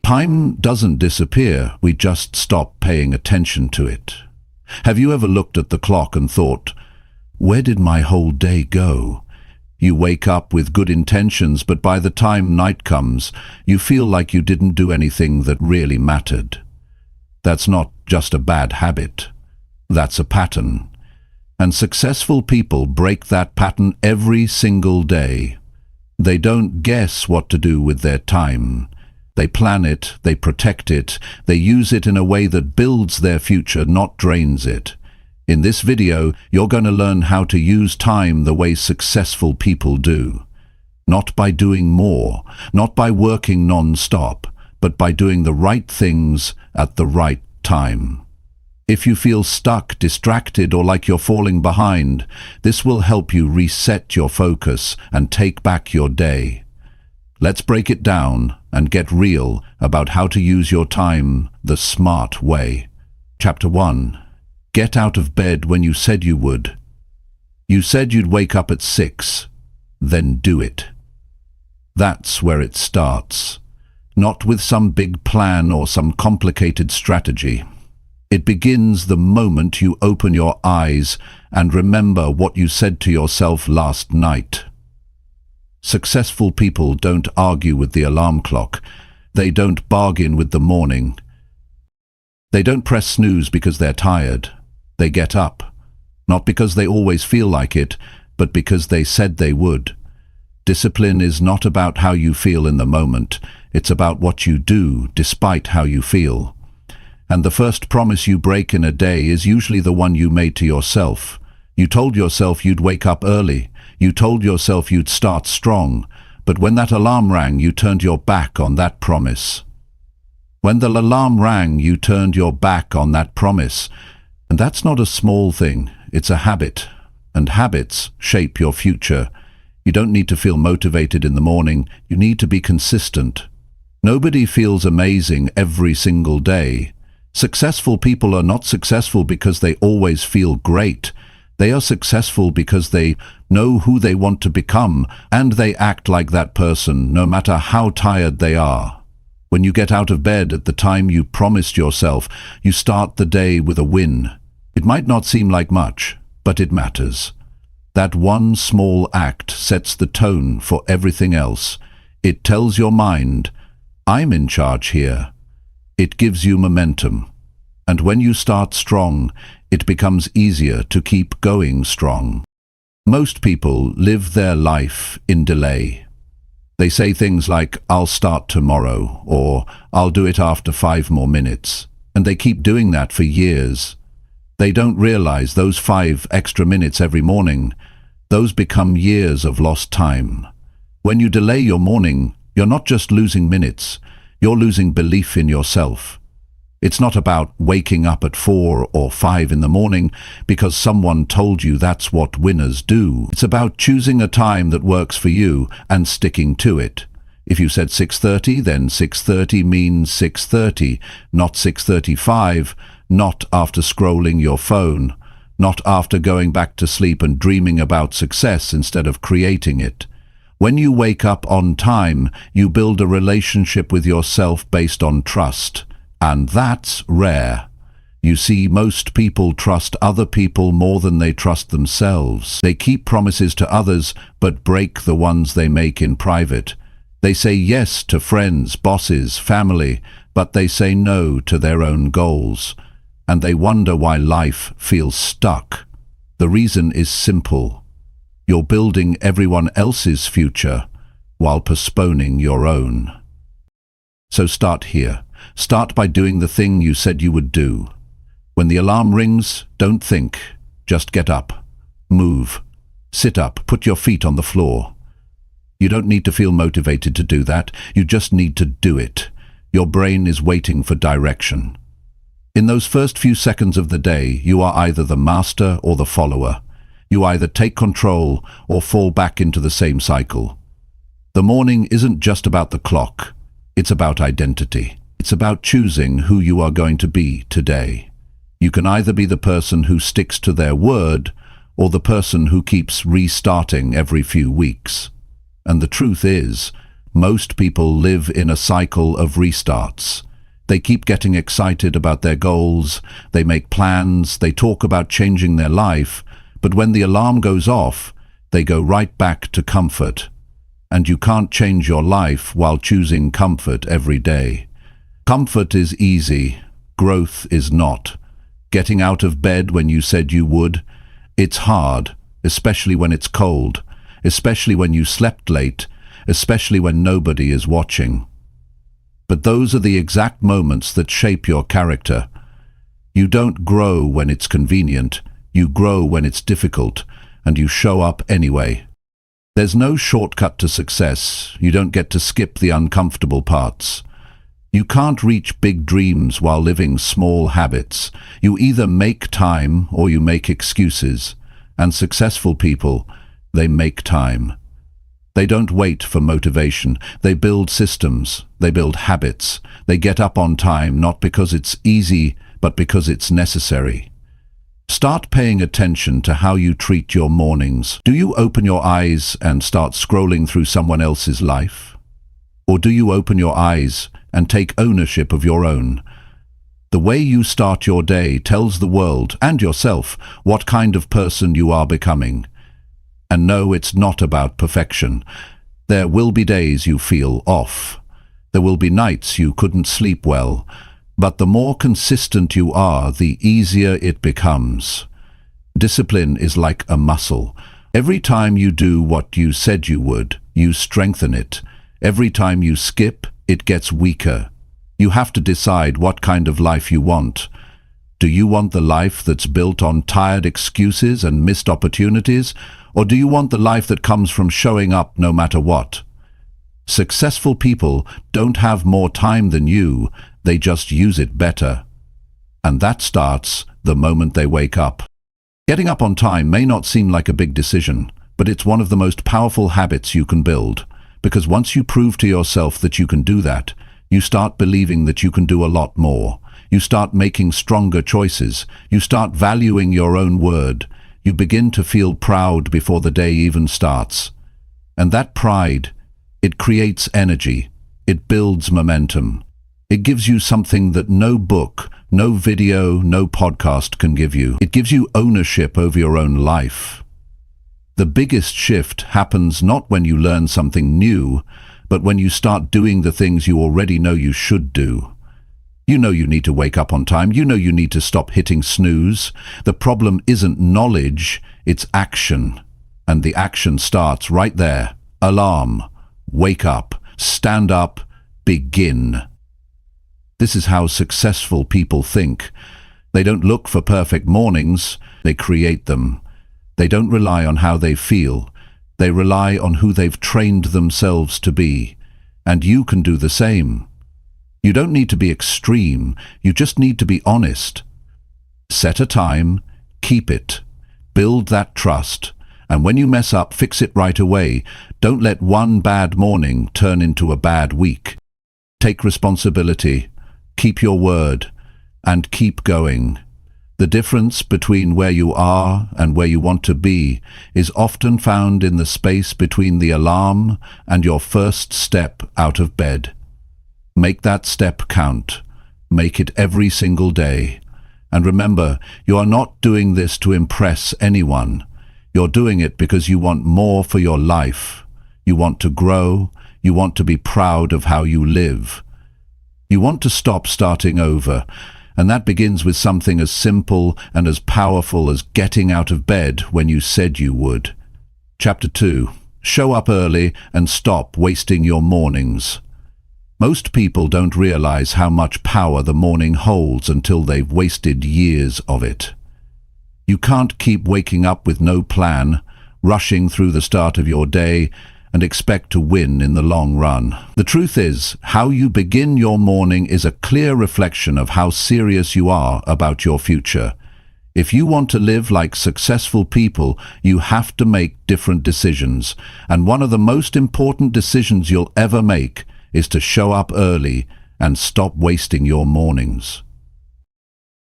Time doesn't disappear, we just stop paying attention to it. Have you ever looked at the clock and thought, where did my whole day go? You wake up with good intentions, but by the time night comes, you feel like you didn't do anything that really mattered. That's not just a bad habit. That's a pattern. And successful people break that pattern every single day. They don't guess what to do with their time. They plan it, they protect it, they use it in a way that builds their future, not drains it. In this video, you're going to learn how to use time the way successful people do. Not by doing more, not by working non-stop, but by doing the right things at the right time. If you feel stuck, distracted, or like you're falling behind, this will help you reset your focus and take back your day. Let's break it down and get real about how to use your time the smart way. Chapter 1. Get out of bed when you said you would. You said you'd wake up at 6. Then do it. That's where it starts. Not with some big plan or some complicated strategy. It begins the moment you open your eyes and remember what you said to yourself last night. Successful people don't argue with the alarm clock. They don't bargain with the morning. They don't press snooze because they're tired. They get up. Not because they always feel like it, but because they said they would. Discipline is not about how you feel in the moment. It's about what you do despite how you feel. And the first promise you break in a day is usually the one you made to yourself. You told yourself you'd wake up early. You told yourself you'd start strong. But when that alarm rang, you turned your back on that promise. When the alarm rang, you turned your back on that promise. And that's not a small thing. It's a habit. And habits shape your future. You don't need to feel motivated in the morning. You need to be consistent. Nobody feels amazing every single day. Successful people are not successful because they always feel great. They are successful because they know who they want to become, and they act like that person no matter how tired they are. When you get out of bed at the time you promised yourself, you start the day with a win. It might not seem like much, but it matters. That one small act sets the tone for everything else. It tells your mind, I'm in charge here. It gives you momentum. And when you start strong, it becomes easier to keep going strong. Most people live their life in delay. They say things like, I'll start tomorrow, or I'll do it after 5 more minutes. And they keep doing that for years. They don't realize those 5 extra minutes every morning, those become years of lost time. When you delay your morning, you're not just losing minutes, you're losing belief in yourself. It's not about waking up at 4 or 5 in the morning because someone told you that's what winners do. It's about choosing a time that works for you and sticking to it. If you said 6:30, then 6:30 means 6:30, not 6:35, not after scrolling your phone, not after going back to sleep and dreaming about success instead of creating it. When you wake up on time, you build a relationship with yourself based on trust. And that's rare. You see, most people trust other people more than they trust themselves. They keep promises to others, but break the ones they make in private. They say yes to friends, bosses, family, but they say no to their own goals. And they wonder why life feels stuck. The reason is simple. You're building everyone else's future while postponing your own. So start here. Start by doing the thing you said you would do. When the alarm rings, don't think. Just get up. Move. Sit up. Put your feet on the floor. You don't need to feel motivated to do that. You just need to do it. Your brain is waiting for direction. In those first few seconds of the day, you are either the master or the follower. You either take control or fall back into the same cycle. The morning isn't just about the clock. It's about identity. It's about choosing who you are going to be today. You can either be the person who sticks to their word or the person who keeps restarting every few weeks. And the truth is, Most people live in a cycle of restarts. They keep getting excited about their goals, they make plans, they talk about changing their life, but when the alarm goes off, they go right back to comfort. And you can't change your life while choosing comfort every day. Comfort is easy, growth is not. Getting out of bed when you said you would, it's hard, especially when it's cold, especially when you slept late, especially when nobody is watching. But those are the exact moments that shape your character. You don't grow when it's convenient, you grow when it's difficult, and you show up anyway. There's no shortcut to success. You don't get to skip the uncomfortable parts. You can't reach big dreams while living small habits. You either make time or you make excuses. And successful people, they make time. They don't wait for motivation. They build systems. They build habits. They get up on time, not because it's easy, but because it's necessary. Start paying attention to how you treat your mornings. Do you open your eyes and start scrolling through someone else's life? Or do you open your eyes and take ownership of your own? The way you start your day tells the world and yourself what kind of person you are becoming. And no, it's not about perfection. There will be days you feel off. There will be nights you couldn't sleep well. But the more consistent you are, the easier it becomes. Discipline is like a muscle. Every time you do what you said you would, you strengthen it. Every time you skip, it gets weaker. You have to decide what kind of life you want. Do you want the life that's built on tired excuses and missed opportunities? Or do you want the life that comes from showing up no matter what? Successful people don't have more time than you, they just use it better. And that starts the moment they wake up. Getting up on time may not seem like a big decision, but it's one of the most powerful habits you can build. Because once you prove to yourself that you can do that, you start believing that you can do a lot more. You start making stronger choices. You start valuing your own word. You begin to feel proud before the day even starts. And that pride, it creates energy. It builds momentum. It gives you something that no book, no video, no podcast can give you. It gives you ownership over your own life. The biggest shift happens not when you learn something new, but when you start doing the things you already know you should do. You know you need to wake up on time. You know you need to stop hitting snooze. The problem isn't knowledge, it's action. And the action starts right there. Alarm. Wake up. Stand up. Begin. This is how successful people think. They don't look for perfect mornings, they create them. They don't rely on how they feel. They rely on who they've trained themselves to be. And you can do the same. You don't need to be extreme, you just need to be honest. Set a time, keep it, build that trust, and when you mess up, fix it right away. Don't let one bad morning turn into a bad week. Take responsibility, keep your word, and keep going. The difference between where you are and where you want to be is often found in the space between the alarm and your first step out of bed. Make that step count. Make it every single day. And remember, you are not doing this to impress anyone. You're doing it because you want more for your life. You want to grow. You want to be proud of how you live. You want to stop starting over. And that begins with something as simple and as powerful as getting out of bed when you said you would. Chapter 2. Show up early and stop wasting your mornings. Most people don't realize how much power the morning holds until they've wasted years of it. You can't keep waking up with no plan, rushing through the start of your day, and expect to win in the long run. The truth is, how you begin your morning is a clear reflection of how serious you are about your future. If you want to live like successful people, you have to make different decisions, and one of the most important decisions you'll ever make is to show up early and stop wasting your mornings.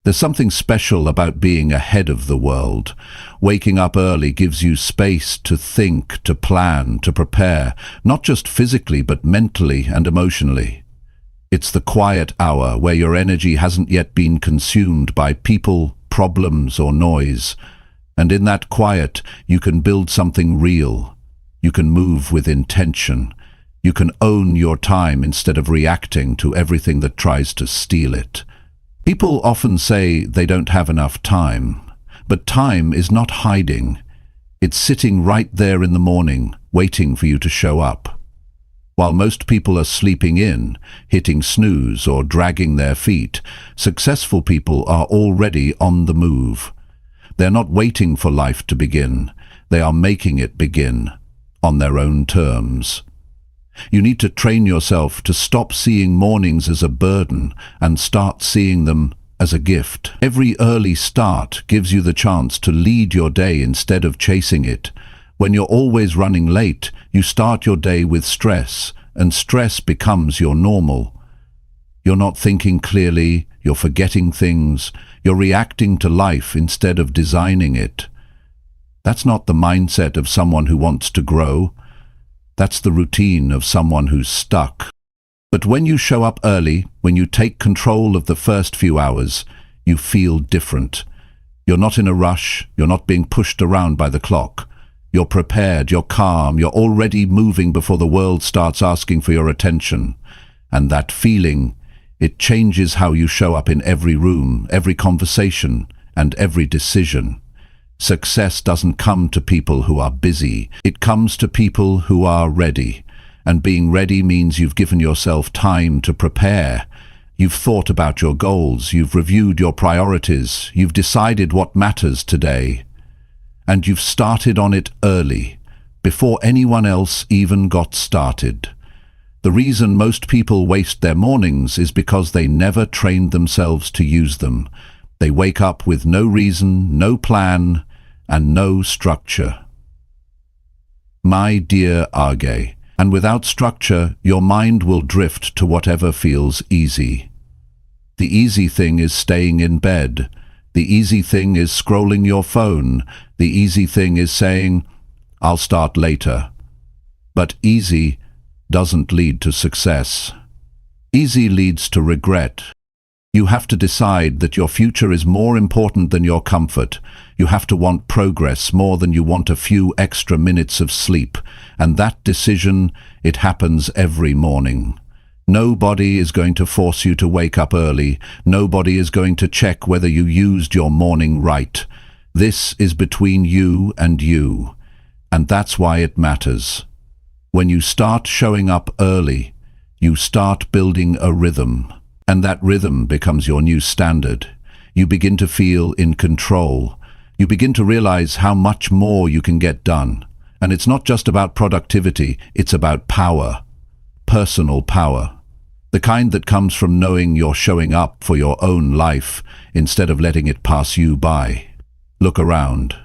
There's something special about being ahead of the world. Waking up early gives you space to think, to plan, to prepare, not just physically but mentally and emotionally. It's the quiet hour where your energy hasn't yet been consumed by people, problems, or noise. And in that quiet, you can build something real. You can move with intention. You can own your time instead of reacting to everything that tries to steal it. People often say they don't have enough time, but time is not hiding. It's sitting right there in the morning, waiting for you to show up. While most people are sleeping in, hitting snooze or dragging their feet, successful people are already on the move. They're not waiting for life to begin. They are making it begin, on their own terms. You need to train yourself to stop seeing mornings as a burden and start seeing them as a gift. Every early start gives you the chance to lead your day instead of chasing it. When you're always running late, you start your day with stress, and stress becomes your normal. You're not thinking clearly, you're forgetting things, you're reacting to life instead of designing it. That's not the mindset of someone who wants to grow. That's the routine of someone who's stuck. But when you show up early, when you take control of the first few hours, you feel different. You're not in a rush, you're not being pushed around by the clock. You're prepared, you're calm, you're already moving before the world starts asking for your attention. And that feeling, it changes how you show up in every room, every conversation, and every decision. Success doesn't come to people who are busy. It comes to people who are ready. And being ready means you've given yourself time to prepare. You've thought about your goals, you've reviewed your priorities, you've decided what matters today. And you've started on it early, before anyone else even got started. The reason most people waste their mornings is because they never trained themselves to use them. They wake up with no reason, no plan, and no structure. My dear Age, and without structure, your mind will drift to whatever feels easy. The easy thing is staying in bed. The easy thing is scrolling your phone. The easy thing is saying, I'll start later. But easy doesn't lead to success. Easy leads to regret. You have to decide that your future is more important than your comfort. You have to want progress more than you want a few extra minutes of sleep. And that decision, it happens every morning. Nobody is going to force you to wake up early. Nobody is going to check whether you used your morning right. This is between you and you. And that's why it matters. When you start showing up early, you start building a rhythm. And that rhythm becomes your new standard. You begin to feel in control. You begin to realize how much more you can get done. And it's not just about productivity, it's about power. Personal power. The kind that comes from knowing you're showing up for your own life instead of letting it pass you by. Look around.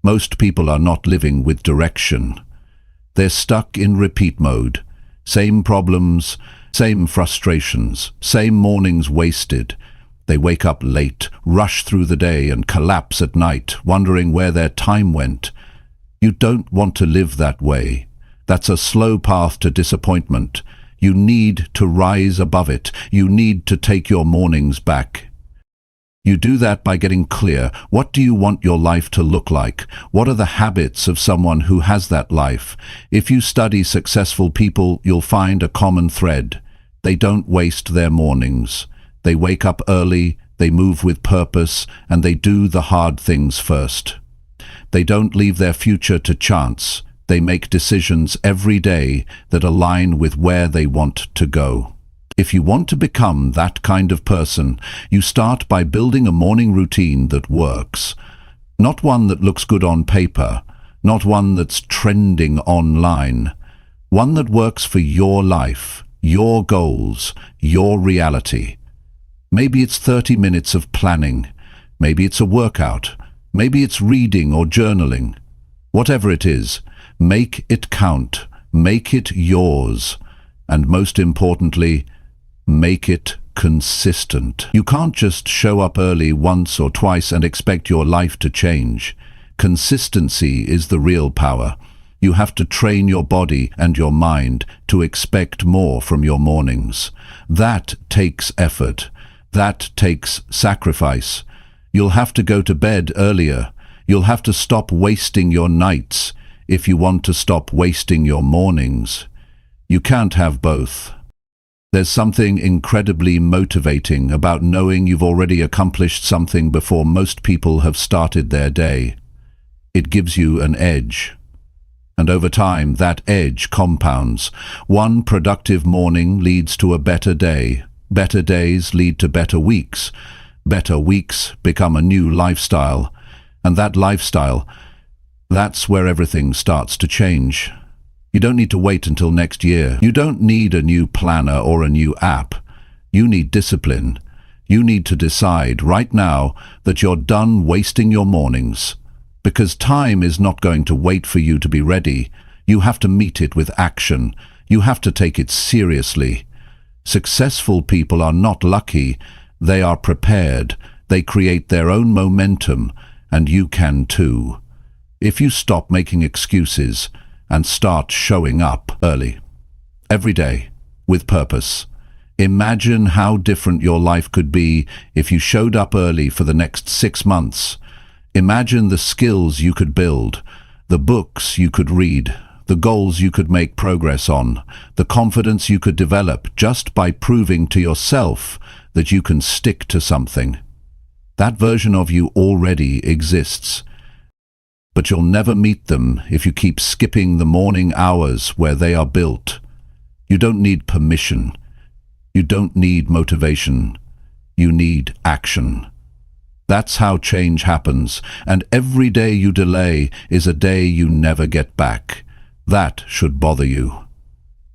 Most people are not living with direction. They're stuck in repeat mode. Same problems, same frustrations, same mornings wasted. They wake up late, rush through the day and collapse at night, wondering where their time went. You don't want to live that way. That's a slow path to disappointment. You need to rise above it. You need to take your mornings back. You do that by getting clear. What do you want your life to look like? What are the habits of someone who has that life? If you study successful people, you'll find a common thread. They don't waste their mornings. They wake up early, they move with purpose, and they do the hard things first. They don't leave their future to chance. They make decisions every day that align with where they want to go. If you want to become that kind of person, you start by building a morning routine that works. Not one that looks good on paper, not one that's trending online. One that works for your life, your goals, your reality. Maybe it's 30 minutes of planning. Maybe it's a workout. Maybe it's reading or journaling. Whatever it is, make it count. Make it yours. And most importantly, make it consistent. You can't just show up early once or twice and expect your life to change. Consistency is the real power. You have to train your body and your mind to expect more from your mornings. That takes effort. That takes sacrifice. You'll have to go to bed earlier. You'll have to stop wasting your nights if you want to stop wasting your mornings. You can't have both. There's something incredibly motivating about knowing you've already accomplished something before most people have started their day. It gives you an edge. And over time, that edge compounds. One productive morning leads to a better day. Better days lead to better weeks. Better weeks become a new lifestyle. And that lifestyle, that's where everything starts to change. You don't need to wait until next year. You don't need a new planner or a new app. You need discipline. You need to decide right now that you're done wasting your mornings. Because time is not going to wait for you to be ready. You have to meet it with action. You have to take it seriously. Successful people are not lucky. They are prepared. They create their own momentum, and you can too. If you stop making excuses and start showing up early, every day, with purpose, imagine how different your life could be if you showed up early for the next 6 months. Imagine the skills you could build, the books you could read, the goals you could make progress on, the confidence you could develop just by proving to yourself that you can stick to something. That version of you already exists. But you'll never meet them if you keep skipping the morning hours where they are built. You don't need permission. You don't need motivation. You need action. That's how change happens, and every day you delay is a day you never get back. That should bother you.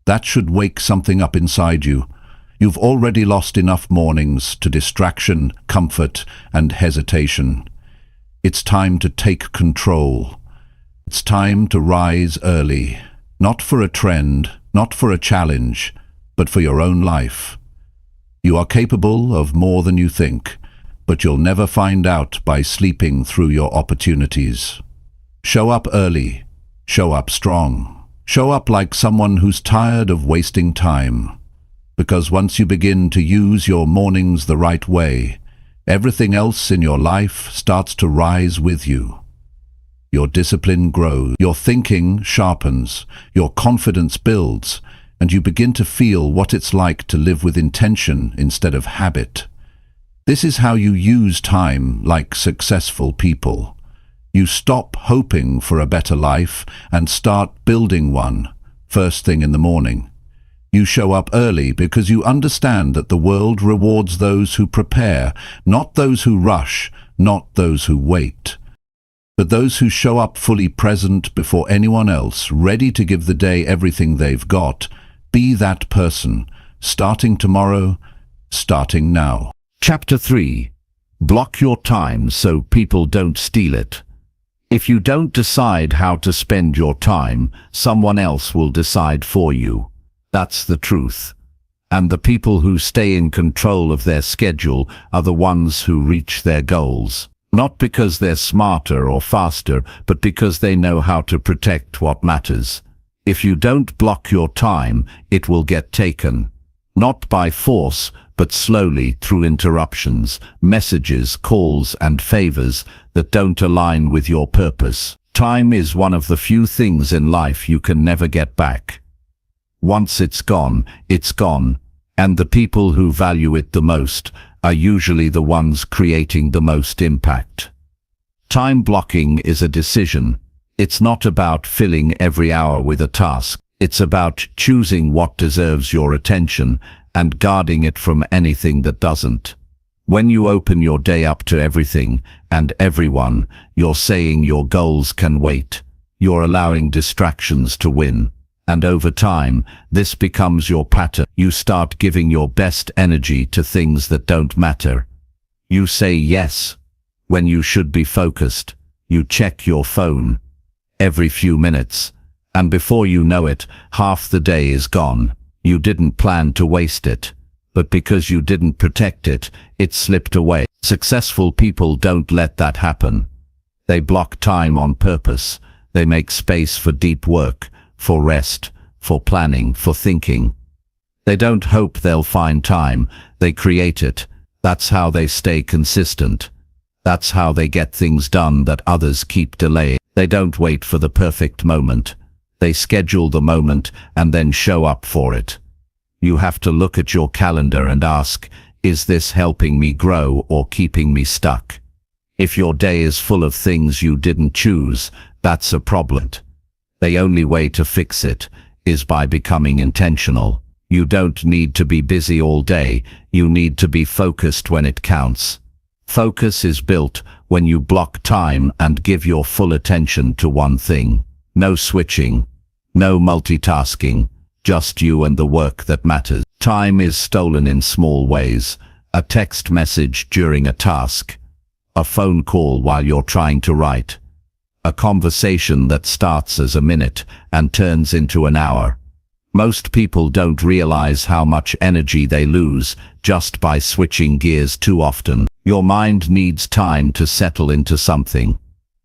That should wake something up inside you. You've already lost enough mornings to distraction, comfort, and hesitation. It's time to take control. It's time to rise early, not for a trend, not for a challenge, but for your own life. You are capable of more than you think, but you'll never find out by sleeping through your opportunities. Show up early. Show up strong. Show up like someone who's tired of wasting time. Because once you begin to use your mornings the right way, everything else in your life starts to rise with you. Your discipline grows, your thinking sharpens, your confidence builds, and you begin to feel what it's like to live with intention instead of habit. This is how you use time like successful people. You stop hoping for a better life and start building one, first thing in the morning. You show up early because you understand that the world rewards those who prepare, not those who rush, not those who wait, but those who show up fully present before anyone else, ready to give the day everything they've got. Be that person, starting tomorrow, starting now. Chapter 3. Block your time so people don't steal it. If you don't decide how to spend your time, someone else will decide for you. That's the truth. And the people who stay in control of their schedule are the ones who reach their goals. Not because they're smarter or faster, but because they know how to protect what matters. If you don't block your time, it will get taken. Not by force, but slowly through interruptions, messages, calls, and favors that don't align with your purpose. Time is one of the few things in life you can never get back. Once it's gone, and the people who value it the most are usually the ones creating the most impact. Time blocking is a decision. It's not about filling every hour with a task. It's about choosing what deserves your attention and guarding it from anything that doesn't. When you open your day up to everything and everyone, you're saying your goals can wait. You're allowing distractions to win. And over time, this becomes your pattern. You start giving your best energy to things that don't matter. You say yes when you should be focused. You check your phone every few minutes, and before you know it, half the day is gone. You didn't plan to waste it, but because you didn't protect it, it slipped away. Successful people don't let that happen. They block time on purpose. They make space for deep work, for rest, for planning, for thinking. They don't hope they'll find time, they create it. That's how they stay consistent. That's how they get things done that others keep delaying. They don't wait for the perfect moment. They schedule the moment and then show up for it. You have to look at your calendar and ask, is this helping me grow or keeping me stuck? If your day is full of things you didn't choose, that's a problem. The only way to fix it is by becoming intentional. You don't need to be busy all day, you need to be focused when it counts. Focus is built when you block time and give your full attention to one thing. No switching, no multitasking, just you and the work that matters. Time is stolen in small ways. A text message during a task, a phone call while you're trying to write, a conversation that starts as a minute and turns into an hour. Most people don't realize how much energy they lose just by switching gears too often. Your mind needs time to settle into something.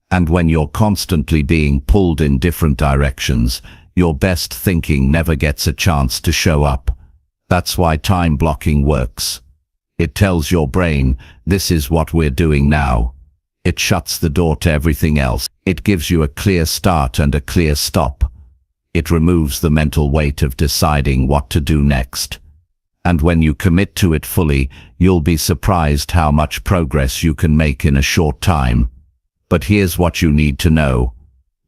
And when you're constantly being pulled in different directions, your best thinking never gets a chance to show up. That's why time blocking works. It tells your brain, this is what we're doing now. It shuts the door to everything else. It gives you a clear start and a clear stop. It removes the mental weight of deciding what to do next. And when you commit to it fully, you'll be surprised how much progress you can make in a short time. But here's what you need to know.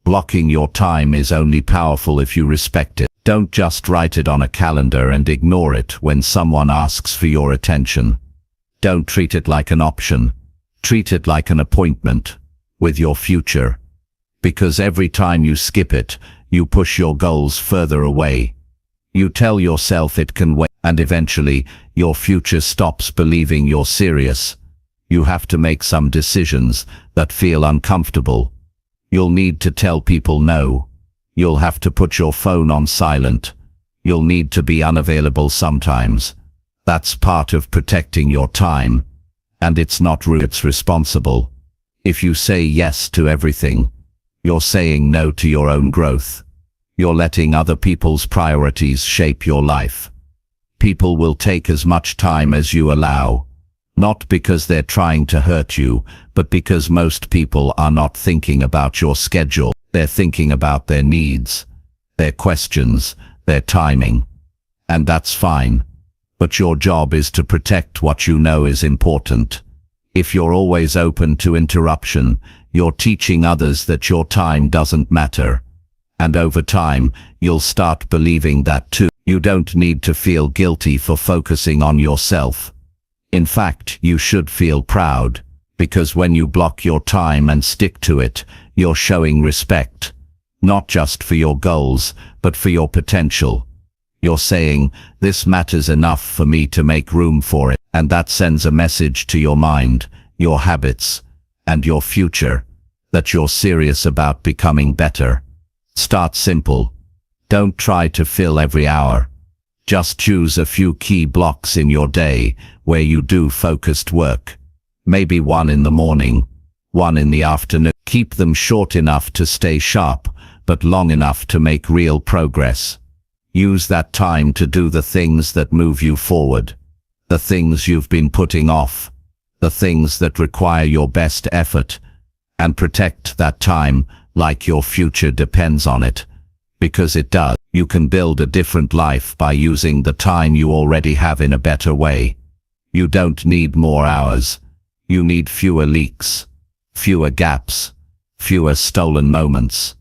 Blocking your time is only powerful if you respect it. Don't just write it on a calendar and ignore it when someone asks for your attention. Don't treat it like an option. Treat it like an appointment with your future. Because every time you skip it, you push your goals further away. You tell yourself it can wait, and eventually, your future stops believing you're serious. You have to make some decisions that feel uncomfortable. You'll need to tell people no. You'll have to put your phone on silent. You'll need to be unavailable sometimes. That's part of protecting your time. And it's not rude, it's responsible. If you say yes to everything, you're saying no to your own growth. You're letting other people's priorities shape your life. People will take as much time as you allow. Not because they're trying to hurt you, but because most people are not thinking about your schedule. They're thinking about their needs, their questions, their timing. And that's fine. But your job is to protect what you know is important. If you're always open to interruption, you're teaching others that your time doesn't matter. And over time, you'll start believing that too. You don't need to feel guilty for focusing on yourself. In fact, you should feel proud, because when you block your time and stick to it, you're showing respect, not just for your goals, but for your potential. You're saying, this matters enough for me to make room for it, and that sends a message to your mind, your habits, and your future, that you're serious about becoming better. Start simple. Don't try to fill every hour. Just choose a few key blocks in your day where you do focused work. Maybe one in the morning, one in the afternoon. Keep them short enough to stay sharp, but long enough to make real progress. Use that time to do the things that move you forward, the things you've been putting off, the things that require your best effort, and protect that time like your future depends on it. Because it does. You can build a different life by using the time you already have in a better way. You don't need more hours. You need fewer leaks, fewer gaps, fewer stolen moments.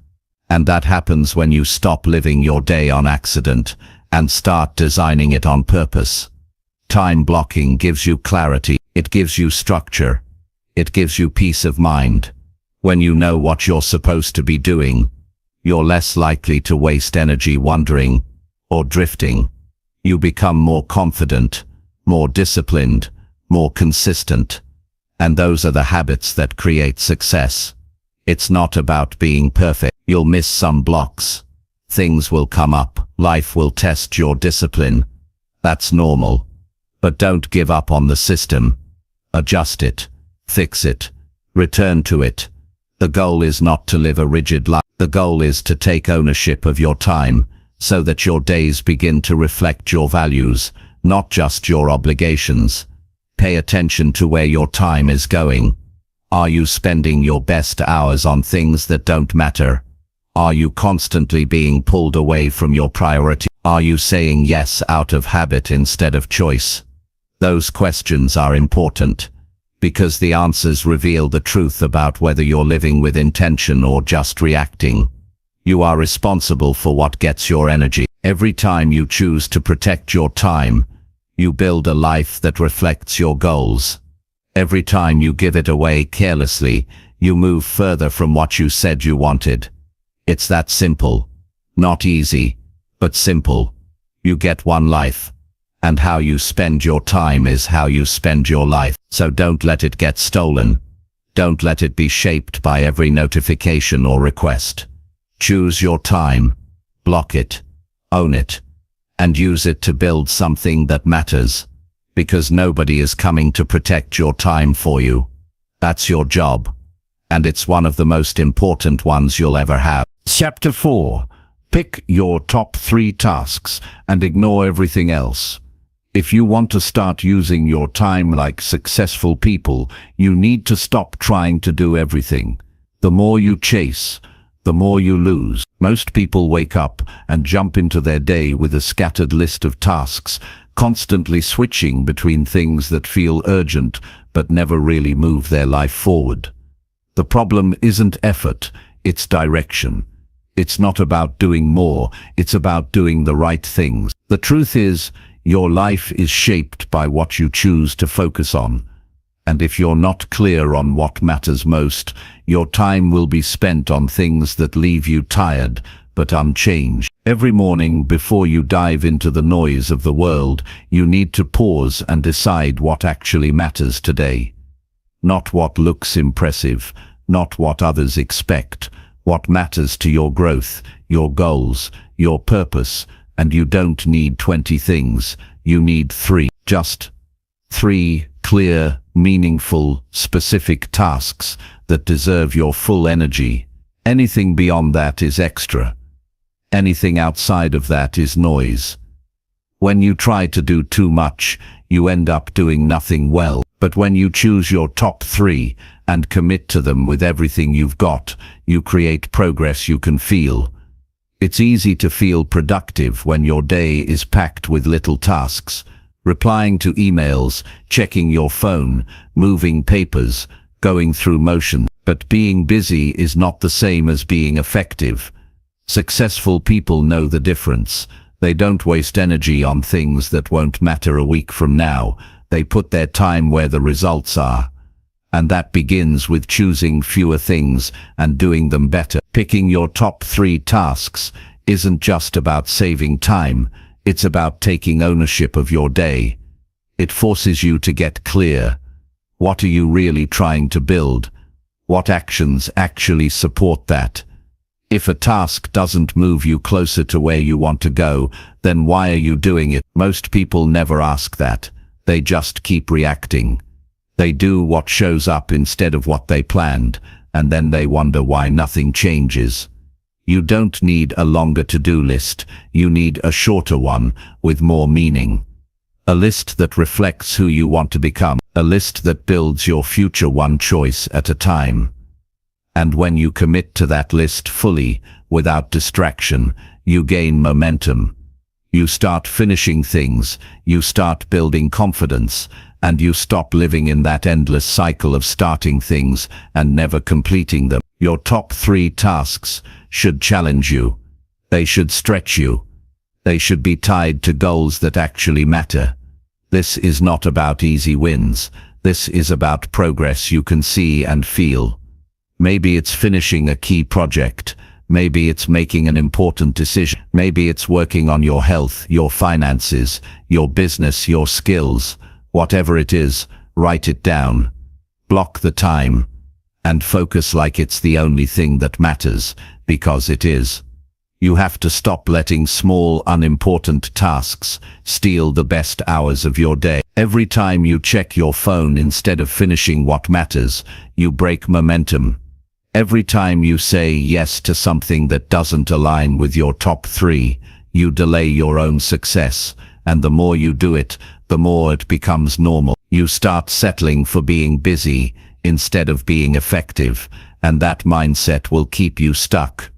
And that happens when you stop living your day on accident and start designing it on purpose. Time blocking gives you clarity. It gives you structure. It gives you peace of mind. When you know what you're supposed to be doing, you're less likely to waste energy wondering or drifting. You become more confident, more disciplined, more consistent. And those are the habits that create success. It's not about being perfect. You'll miss some blocks. Things will come up. Life will test your discipline. That's normal. But don't give up on the system. Adjust it, fix it, return to it. The goal is not to live a rigid life. The goal is to take ownership of your time so that your days begin to reflect your values, not just your obligations. Pay attention to where your time is going. Are you spending your best hours on things that don't matter? Are you constantly being pulled away from your priority? Are you saying yes out of habit instead of choice? Those questions are important, because the answers reveal the truth about whether you're living with intention or just reacting. You are responsible for what gets your energy. Every time you choose to protect your time, you build a life that reflects your goals. Every time you give it away carelessly, you move further from what you said you wanted. It's that simple. Not easy, but simple. You get one life. And how you spend your time is how you spend your life. So don't let it get stolen. Don't let it be shaped by every notification or request. Choose your time, block it, own it, and use it to build something that matters. Because nobody is coming to protect your time for you. That's your job. And it's one of the most important ones you'll ever have. Chapter 4. Pick your top 3 tasks and ignore everything else. If you want to start using your time like successful people, you need to stop trying to do everything. The more you chase, the more you lose. Most people wake up and jump into their day with a scattered list of tasks, constantly switching between things that feel urgent but never really move their life forward. The problem isn't effort, it's direction. It's not about doing more, it's about doing the right things. The truth is, your life is shaped by what you choose to focus on. And if you're not clear on what matters most, your time will be spent on things that leave you tired but unchanged. Every morning before you dive into the noise of the world, you need to pause and decide what actually matters today. Not what looks impressive, not what others expect. What matters to your growth, your goals, your purpose. And you don't need 20 things, you need 3. Just 3 clear, meaningful, specific tasks that deserve your full energy. Anything beyond that is extra. Anything outside of that is noise. When you try to do too much, you end up doing nothing well. But when you choose your top 3 and commit to them with everything you've got, you create progress you can feel. It's easy to feel productive when your day is packed with little tasks. Replying to emails, checking your phone, moving papers, going through motions. But being busy is not the same as being effective. Successful people know the difference. They don't waste energy on things that won't matter a week from now. They put their time where the results are. And that begins with choosing fewer things and doing them better. Picking your top 3 tasks isn't just about saving time, it's about taking ownership of your day. It forces you to get clear. What are you really trying to build? What actions actually support that? If a task doesn't move you closer to where you want to go, then why are you doing it? Most people never ask that. They just keep reacting. They do what shows up instead of what they planned, and then they wonder why nothing changes. You don't need a longer to-do list, you need a shorter one with more meaning. A list that reflects who you want to become, a list that builds your future one choice at a time. And when you commit to that list fully, without distraction, you gain momentum. You start finishing things, you start building confidence, and you stop living in that endless cycle of starting things and never completing them. Your top 3 tasks should challenge you. They should stretch you. They should be tied to goals that actually matter. This is not about easy wins. This is about progress you can see and feel. Maybe it's finishing a key project. Maybe it's making an important decision. Maybe it's working on your health, your finances, your business, your skills. Whatever it is, write it down. Block the time. And focus like it's the only thing that matters, because it is. You have to stop letting small, unimportant tasks steal the best hours of your day. Every time you check your phone instead of finishing what matters, you break momentum. Every time you say yes to something that doesn't align with your top 3, you delay your own success, and the more you do it, the more it becomes normal. You start settling for being busy instead of being effective, and that mindset will keep you stuck.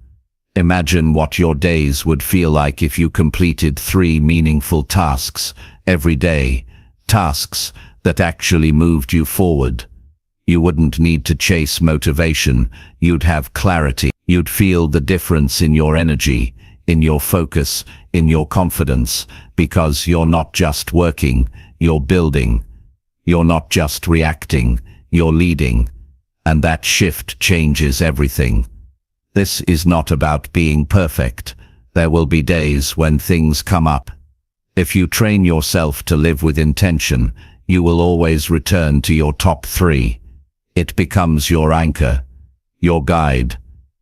Imagine what your days would feel like if you completed 3 meaningful tasks every day, tasks that actually moved you forward. You wouldn't need to chase motivation, you'd have clarity. You'd feel the difference in your energy, in your focus, in your confidence, because you're not just working, you're building. You're not just reacting, you're leading. And that shift changes everything. This is not about being perfect. There will be days when things come up. If you train yourself to live with intention, you will always return to your top 3. It becomes your anchor, your guide,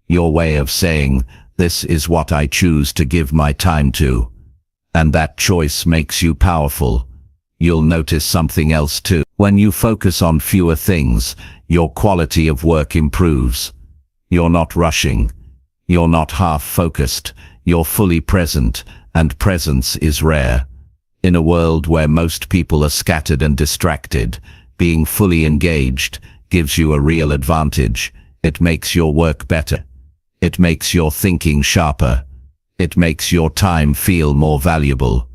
your way of saying, this is what I choose to give my time to. And that choice makes you powerful. You'll notice something else too. When you focus on fewer things, your quality of work improves. You're not rushing. You're not half-focused. You're fully present, and presence is rare. In a world where most people are scattered and distracted, being fully engaged gives you a real advantage. It makes your work better. It makes your thinking sharper. It makes your time feel more valuable.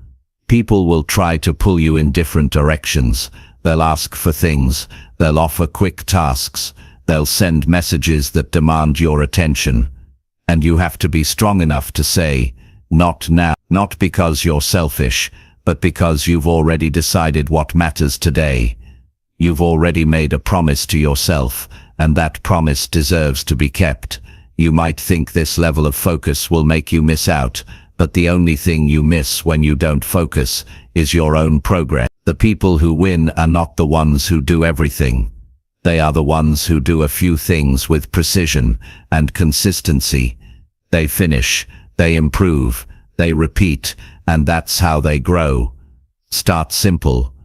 People will try to pull you in different directions. They'll ask for things. They'll offer quick tasks. They'll send messages that demand your attention. And you have to be strong enough to say, not now. Not because you're selfish, but because you've already decided what matters today. You've already made a promise to yourself, and that promise deserves to be kept. You might think this level of focus will make you miss out, but the only thing you miss when you don't focus is your own progress. The people who win are not the ones who do everything. They are the ones who do a few things with precision and consistency. They finish, they improve, they repeat, and that's how they grow. Start simple.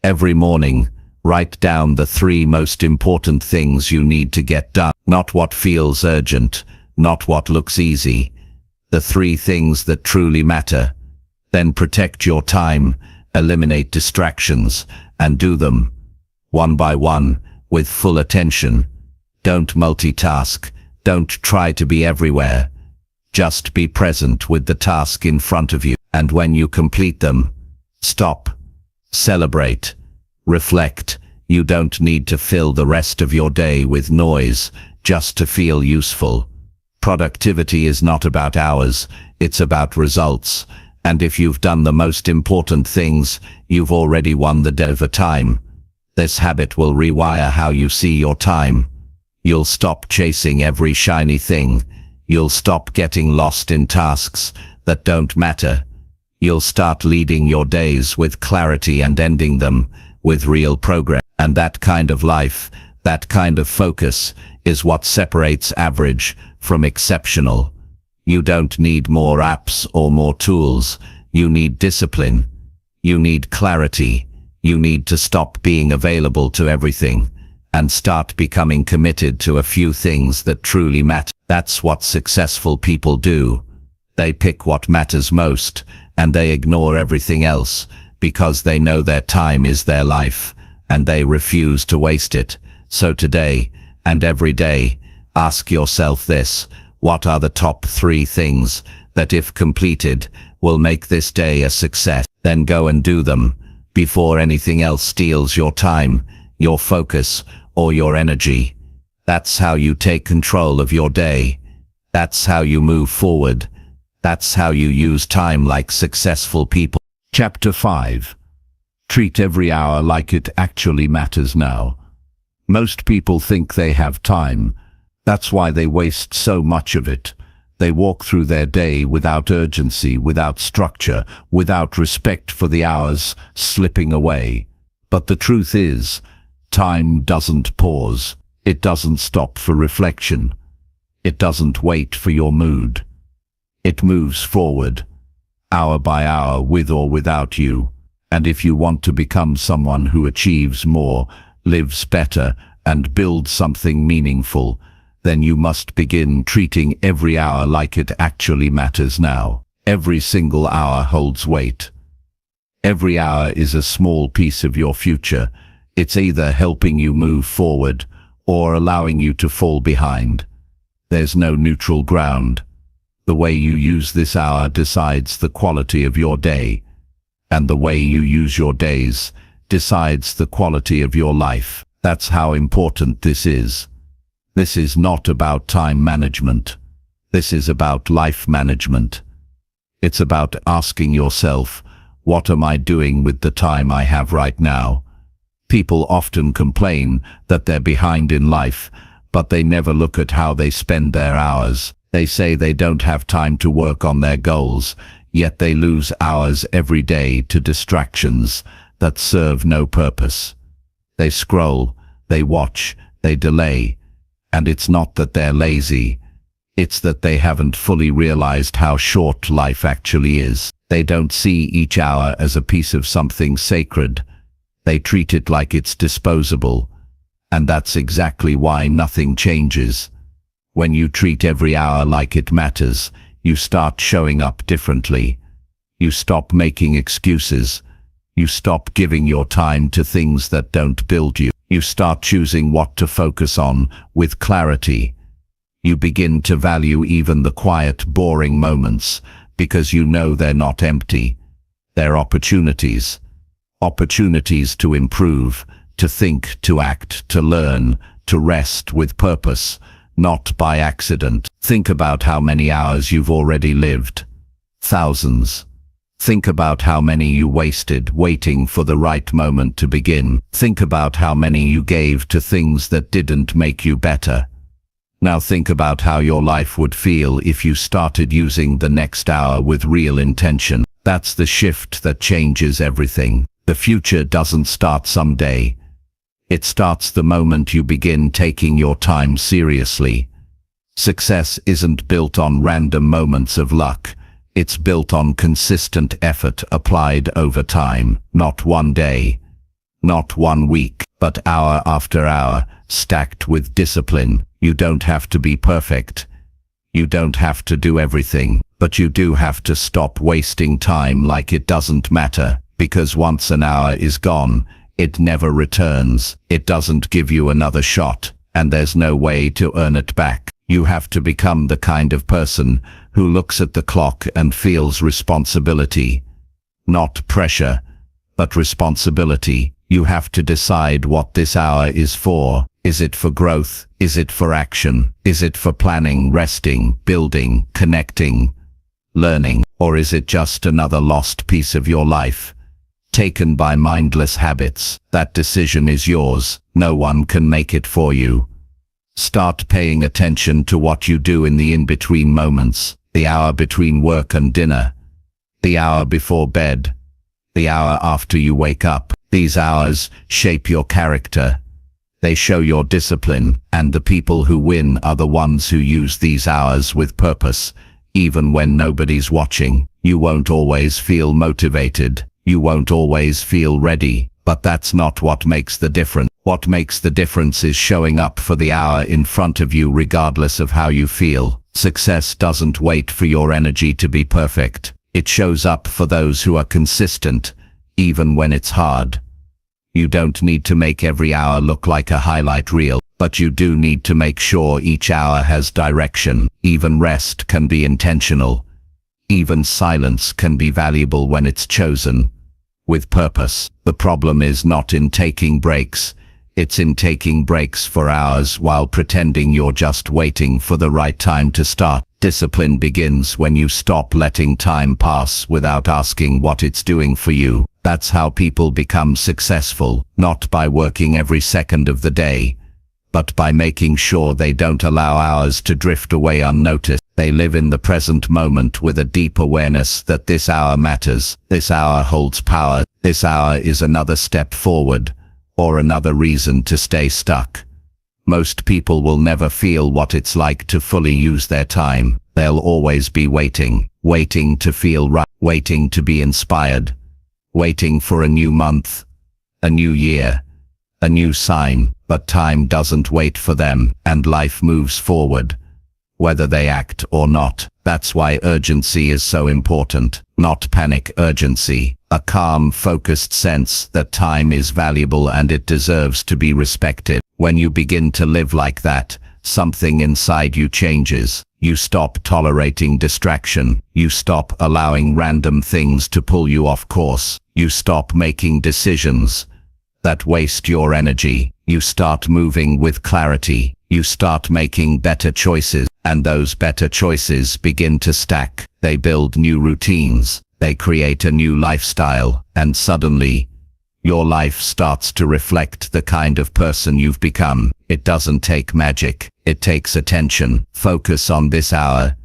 Every morning, write down the 3 most important things you need to get done. Not what feels urgent, not what looks easy. The 3 things that truly matter. Then protect your time, eliminate distractions, and do them one by one, with full attention. Don't multitask. Don't try to be everywhere. Just be present with the task in front of you. And when you complete them, stop. Celebrate. Reflect. You don't need to fill the rest of your day with noise just to feel useful. Productivity is not about hours, it's about results. And if you've done the most important things, you've already won the day over time. This habit will rewire how you see your time. You'll stop chasing every shiny thing. You'll stop getting lost in tasks that don't matter. You'll start leading your days with clarity and ending them with real progress. And that kind of life, that kind of focus, is what separates average from exceptional. You don't need more apps or more tools. You need discipline. You need clarity. You need to stop being available to everything and start becoming committed to a few things that truly matter. That's what successful people do. They pick what matters most, and they ignore everything else because they know their time is their life, and they refuse to waste it. So today, and every day, ask yourself this: what are the top 3 things that, if completed, will make this day a success? Then go and do them, before anything else steals your time, your focus, or your energy. That's how you take control of your day. That's how you move forward. That's how you use time like successful people. Chapter 5. Treat every hour like it actually matters now. Most people think they have time. That's why they waste so much of it. They walk through their day without urgency, without structure, without respect for the hours slipping away. But the truth is, time doesn't pause. It doesn't stop for reflection. It doesn't wait for your mood. It moves forward, hour by hour, with or without you. And if you want to become someone who achieves more, lives better, and builds something meaningful, then you must begin treating every hour like it actually matters now. Every single hour holds weight. Every hour is a small piece of your future. It's either helping you move forward or allowing you to fall behind. There's no neutral ground. The way you use this hour decides the quality of your day, and the way you use your days decides the quality of your life. That's how important this is. This is not about time management. This is about life management. It's about asking yourself, what am I doing with the time I have right now? People often complain that they're behind in life, but they never look at how they spend their hours. They say they don't have time to work on their goals, yet they lose hours every day to distractions that serve no purpose. They scroll, they watch, they delay, and it's not that they're lazy, it's that they haven't fully realized how short life actually is. They don't see each hour as a piece of something sacred. They treat it like it's disposable, and that's exactly why nothing changes. When you treat every hour like it matters, you start showing up differently. You stop making excuses. You stop giving your time to things that don't build you. You start choosing what to focus on with clarity. You begin to value even the quiet, boring moments, because you know they're not empty. They're opportunities. Opportunities to improve, to think, to act, to learn, to rest with purpose, not by accident. Think about how many hours you've already lived. Thousands. Think about how many you wasted waiting for the right moment to begin. Think about how many you gave to things that didn't make you better. Now think about how your life would feel if you started using the next hour with real intention. That's the shift that changes everything. The future doesn't start someday. It starts the moment you begin taking your time seriously. Success isn't built on random moments of luck. It's built on consistent effort applied over time, not one day, not 1 week, but hour after hour, stacked with discipline. You don't have to be perfect. You don't have to do everything, but you do have to stop wasting time like it doesn't matter, because once an hour is gone, it never returns. It doesn't give you another shot, and there's no way to earn it back. You have to become the kind of person who looks at the clock and feels responsibility. Not pressure, but responsibility. You have to decide what this hour is for. Is it for growth? Is it for action? Is it for planning, resting, building, connecting, learning? Or is it just another lost piece of your life, taken by mindless habits? That decision is yours. No one can make it for you. Start paying attention to what you do in the in-between moments. The hour between work and dinner. The hour before bed. The hour after you wake up. These hours shape your character. They show your discipline, and the people who win are the ones who use these hours with purpose, even when nobody's watching. You won't always feel motivated. You won't always feel ready, but that's not what makes the difference. What makes the difference is showing up for the hour in front of you regardless of how you feel. Success doesn't wait for your energy to be perfect. It shows up for those who are consistent, even when it's hard. You don't need to make every hour look like a highlight reel, but you do need to make sure each hour has direction. Even rest can be intentional. Even silence can be valuable when it's chosen with purpose. The problem is not in taking breaks. It's in taking breaks for hours while pretending you're just waiting for the right time to start. Discipline begins when you stop letting time pass without asking what it's doing for you. That's how people become successful, not by working every second of the day, but by making sure they don't allow hours to drift away unnoticed. They live in the present moment with a deep awareness that this hour matters. This hour holds power. This hour is another step forward, or another reason to stay stuck. Most people will never feel what it's like to fully use their time. They'll always be waiting, waiting to feel right, waiting to be inspired, waiting for a new month, a new year, a new sign. But time doesn't wait for them, and life moves forward, whether they act or not. That's why urgency is so important. Not panic urgency, a calm, focused sense that time is valuable and it deserves to be respected. When you begin to live like that, something inside you changes. You stop tolerating distraction. You stop allowing random things to pull you off course. You stop making decisions that waste your energy. You start moving with clarity. You start making better choices, and those better choices begin to stack. They build new routines. They create a new lifestyle, and suddenly, your life starts to reflect the kind of person you've become. It doesn't take magic. It takes attention. Focus on this hour.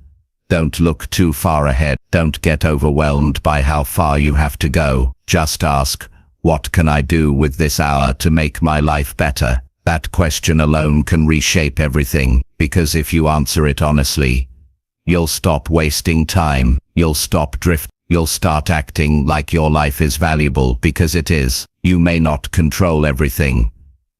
Don't look too far ahead. Don't get overwhelmed by how far you have to go. Just ask, what can I do with this hour to make my life better? That question alone can reshape everything, because if you answer it honestly, you'll stop wasting time. You'll stop drifting. You'll start acting like your life is valuable, because it is. You may not control everything,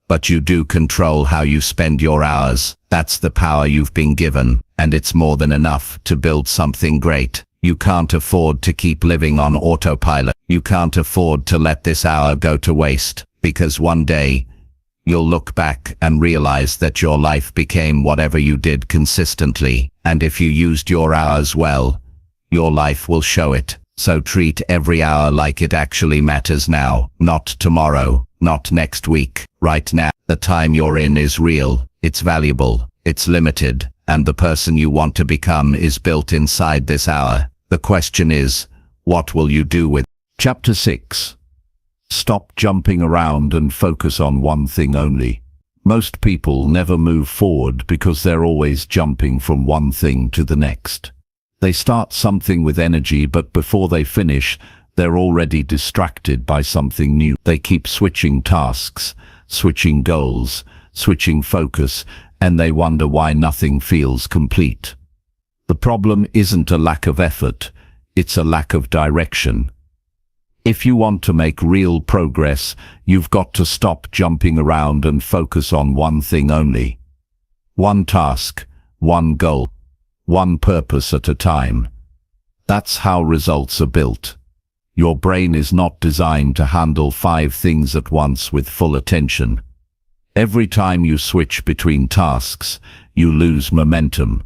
but you do control how you spend your hours. That's the power you've been given, and it's more than enough to build something great. You can't afford to keep living on autopilot. You can't afford to let this hour go to waste, because one day, you'll look back and realize that your life became whatever you did consistently. And if you used your hours well, your life will show it. So treat every hour like it actually matters now, not tomorrow, not next week, right now. The time you're in is real, it's valuable, it's limited, and the person you want to become is built inside this hour. The question is, what will you do with it? Chapter 6. Stop jumping around and focus on one thing only. Most people never move forward because they're always jumping from one thing to the next. They start something with energy, but before they finish, they're already distracted by something new. They keep switching tasks, switching goals, switching focus, and they wonder why nothing feels complete. The problem isn't a lack of effort, it's a lack of direction. If you want to make real progress, you've got to stop jumping around and focus on one thing only. One task, one goal, one purpose at a time. That's how results are built. Your brain is not designed to handle 5 things at once with full attention. Every time you switch between tasks, you lose momentum.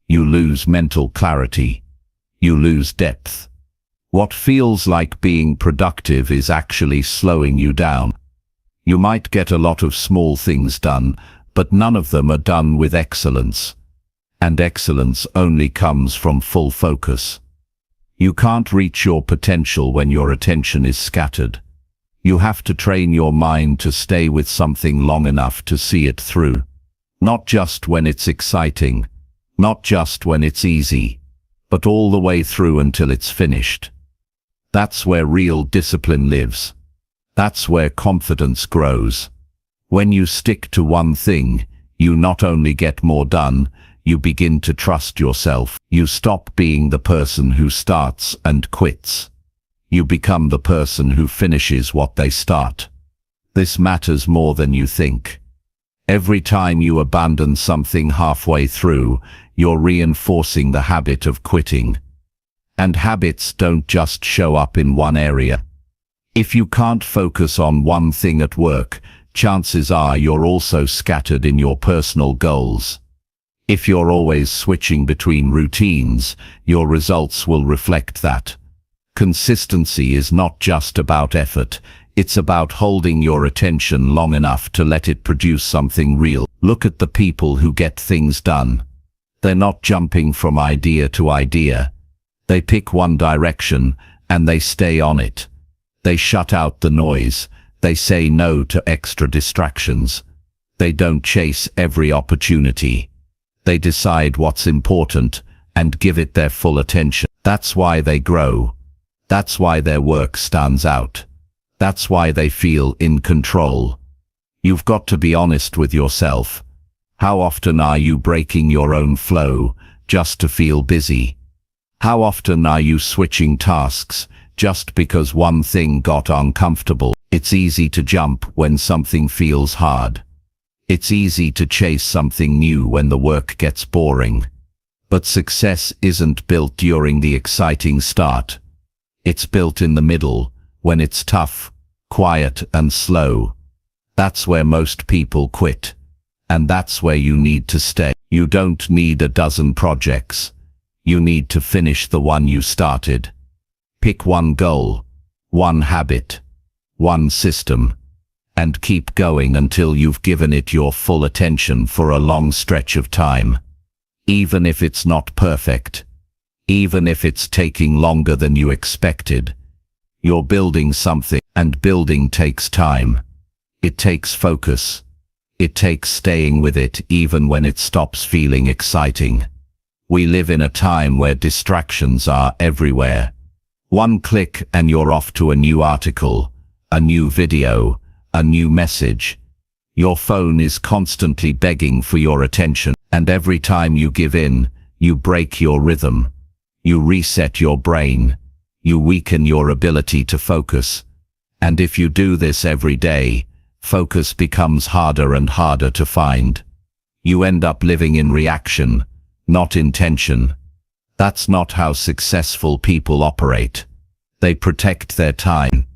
You lose mental clarity. You lose depth. What feels like being productive is actually slowing you down. You might get a lot of small things done, but none of them are done with excellence. And excellence only comes from full focus. You can't reach your potential when your attention is scattered. You have to train your mind to stay with something long enough to see it through. Not just when it's exciting, not just when it's easy, but all the way through until it's finished. That's where real discipline lives. That's where confidence grows. When you stick to one thing, you not only get more done, you begin to trust yourself. You stop being the person who starts and quits. You become the person who finishes what they start. This matters more than you think. Every time you abandon something halfway through, you're reinforcing the habit of quitting. And habits don't just show up in one area. If you can't focus on one thing at work, chances are you're also scattered in your personal goals. If you're always switching between routines, your results will reflect that. Consistency is not just about effort, it's about holding your attention long enough to let it produce something real. Look at the people who get things done. They're not jumping from idea to idea. They pick one direction, and they stay on it. They shut out the noise. They say no to extra distractions. They don't chase every opportunity. They decide what's important and give it their full attention. That's why they grow. That's why their work stands out. That's why they feel in control. You've got to be honest with yourself. How often are you breaking your own flow just to feel busy? How often are you switching tasks just because one thing got uncomfortable? It's easy to jump when something feels hard. It's easy to chase something new when the work gets boring. But success isn't built during the exciting start. It's built in the middle, when it's tough, quiet and slow. That's where most people quit. And that's where you need to stay. You don't need a dozen projects. You need to finish the one you started. Pick one goal, one habit, one system, and keep going until you've given it your full attention for a long stretch of time. Even if it's not perfect, even if it's taking longer than you expected, you're building something, and building takes time. It takes focus. It takes staying with it even when it stops feeling exciting. We live in a time where distractions are everywhere. One click and you're off to a new article, a new video, a new message. Your phone is constantly begging for your attention, and every time you give in, you break your rhythm. You reset your brain. You weaken your ability to focus. And if you do this every day, focus becomes harder and harder to find. You end up living in reaction, not intention. That's not how successful people operate. They protect their time.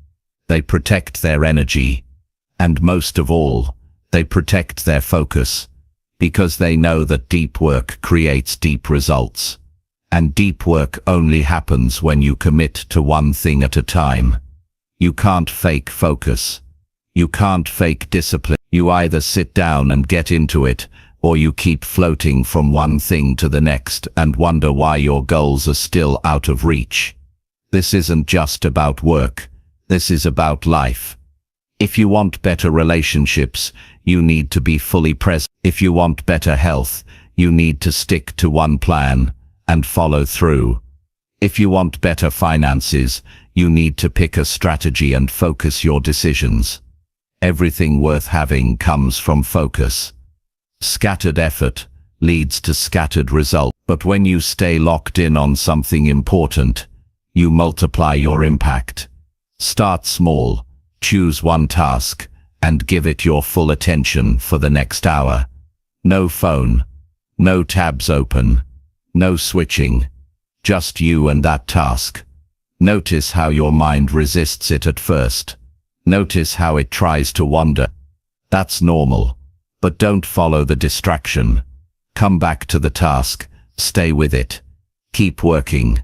They protect their energy. And most of all, they protect their focus. Because they know that deep work creates deep results. And deep work only happens when you commit to one thing at a time. You can't fake focus. You can't fake discipline. You either sit down and get into it, or you keep floating from one thing to the next and wonder why your goals are still out of reach. This isn't just about work. This is about life. If you want better relationships, you need to be fully present. If you want better health, you need to stick to one plan and follow through. If you want better finances, you need to pick a strategy and focus your decisions. Everything worth having comes from focus. Scattered effort leads to scattered results. But when you stay locked in on something important, you multiply your impact. Start small, choose one task, and give it your full attention for the next hour. No phone, no tabs open, no switching, just you and that task. Notice how your mind resists it at first. Notice how it tries to wander. That's normal. But don't follow the distraction. Come back to the task. Stay with it. Keep working.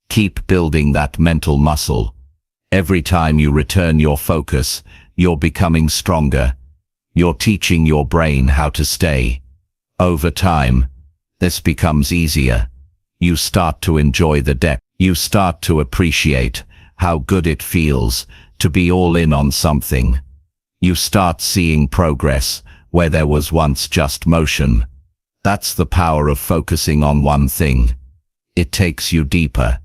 Keep building that mental muscle. Every time you return your focus, you're becoming stronger. You're teaching your brain how to stay. Over time, this becomes easier. You start to enjoy the depth. You start to appreciate how good it feels to be all in on something. You start seeing progress where there was once just motion. That's the power of focusing on one thing. It takes you deeper.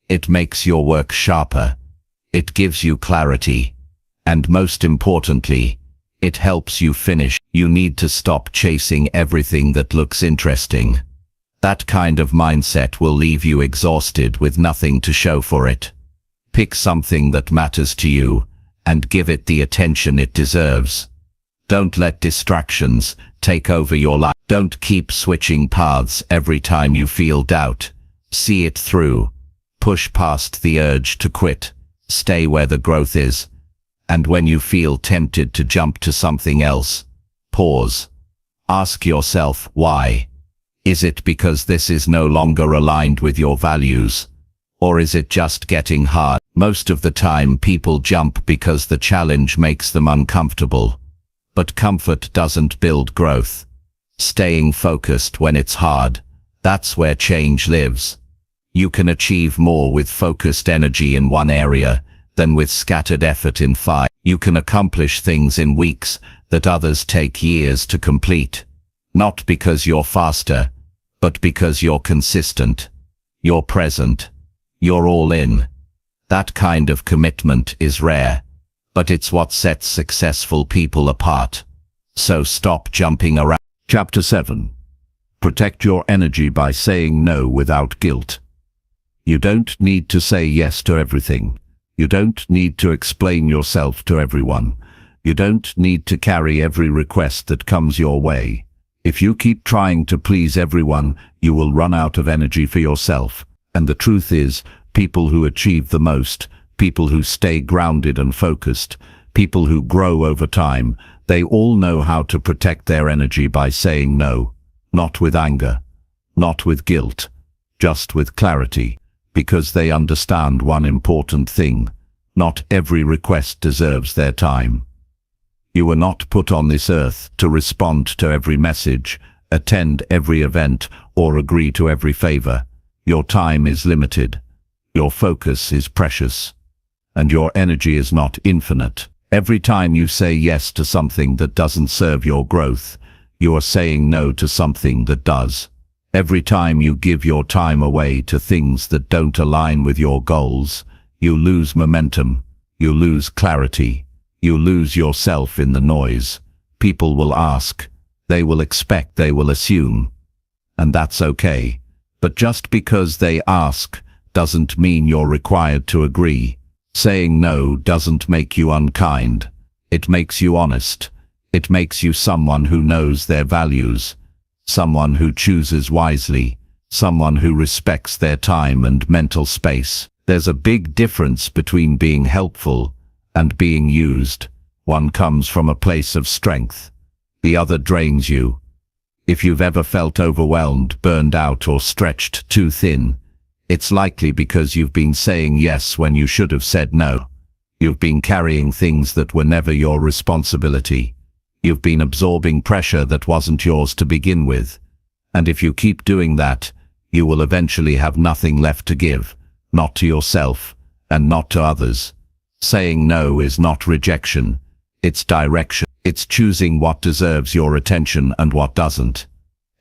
It makes your work sharper. It gives you clarity. And most importantly, it helps you finish. You need to stop chasing everything that looks interesting. That kind of mindset will leave you exhausted with nothing to show for it. Pick something that matters to you and give it the attention it deserves. Don't let distractions take over your life. Don't keep switching paths every time you feel doubt. See it through. Push past the urge to quit. Stay where the growth is. And when you feel tempted to jump to something else, pause. Ask yourself why. Is it because this is no longer aligned with your values? Or is it just getting hard? Most of the time people jump because the challenge makes them uncomfortable. But comfort doesn't build growth. Staying focused when it's hard, that's where change lives. You can achieve more with focused energy in one area than with scattered effort in 5. You can accomplish things in weeks that others take years to complete. Not because you're faster, but because you're consistent. You're present. You're all in. That kind of commitment is rare, but it's what sets successful people apart. So stop jumping around. Chapter 7. Protect your energy by saying no without guilt. You don't need to say yes to everything. You don't need to explain yourself to everyone. You don't need to carry every request that comes your way. If you keep trying to please everyone, you will run out of energy for yourself. And the truth is, people who achieve the most, people who stay grounded and focused, people who grow over time, they all know how to protect their energy by saying no. Not with anger, not with guilt, just with clarity, because they understand one important thing: not every request deserves their time. You were not put on this earth to respond to every message, attend every event, or agree to every favor. Your time is limited. Your focus is precious. And your energy is not infinite. Every time you say yes to something that doesn't serve your growth, you are saying no to something that does. Every time you give your time away to things that don't align with your goals, you lose momentum, you lose clarity, you lose yourself in the noise. People will ask, they will expect, they will assume. And that's okay. But just because they ask doesn't mean you're required to agree. Saying no doesn't make you unkind. It makes you honest. It makes you someone who knows their values, someone who chooses wisely, someone who respects their time and mental space. There's a big difference between being helpful and being used. One comes from a place of strength. The other drains you. If you've ever felt overwhelmed, burned out, or stretched too thin, it's likely because you've been saying yes when you should have said no. You've been carrying things that were never your responsibility. You've been absorbing pressure that wasn't yours to begin with. And if you keep doing that, you will eventually have nothing left to give, not to yourself, and not to others. Saying no is not rejection, it's direction. It's choosing what deserves your attention and what doesn't.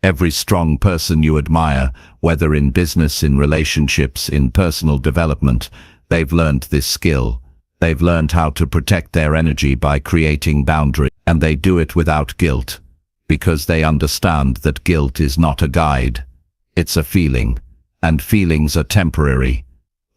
Every strong person you admire, whether in business, in relationships, in personal development, they've learned this skill. They've learned how to protect their energy by creating boundaries, and they do it without guilt, because they understand that guilt is not a guide. It's a feeling, and feelings are temporary.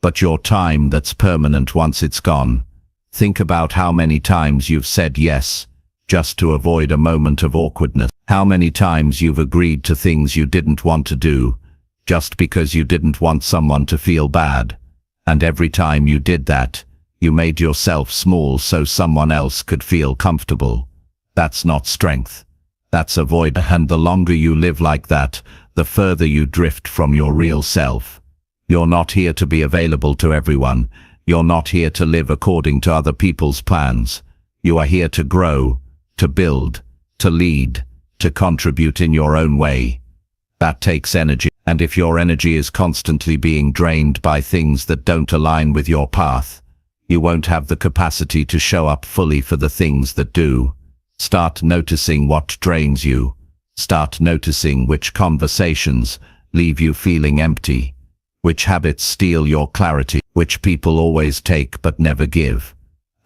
But your time, that's permanent once it's gone. Think about how many times you've said yes, just to avoid a moment of awkwardness. How many times you've agreed to things you didn't want to do, just because you didn't want someone to feel bad. And every time you did that, you made yourself small so someone else could feel comfortable. That's not strength. That's avoidance. And the longer you live like that, the further you drift from your real self. You're not here to be available to everyone. You're not here to live according to other people's plans. You are here to grow, to build, to lead, to contribute in your own way. That takes energy. And if your energy is constantly being drained by things that don't align with your path, you won't have the capacity to show up fully for the things that do. Start noticing what drains you. Start noticing which conversations leave you feeling empty, which habits steal your clarity, which people always take but never give.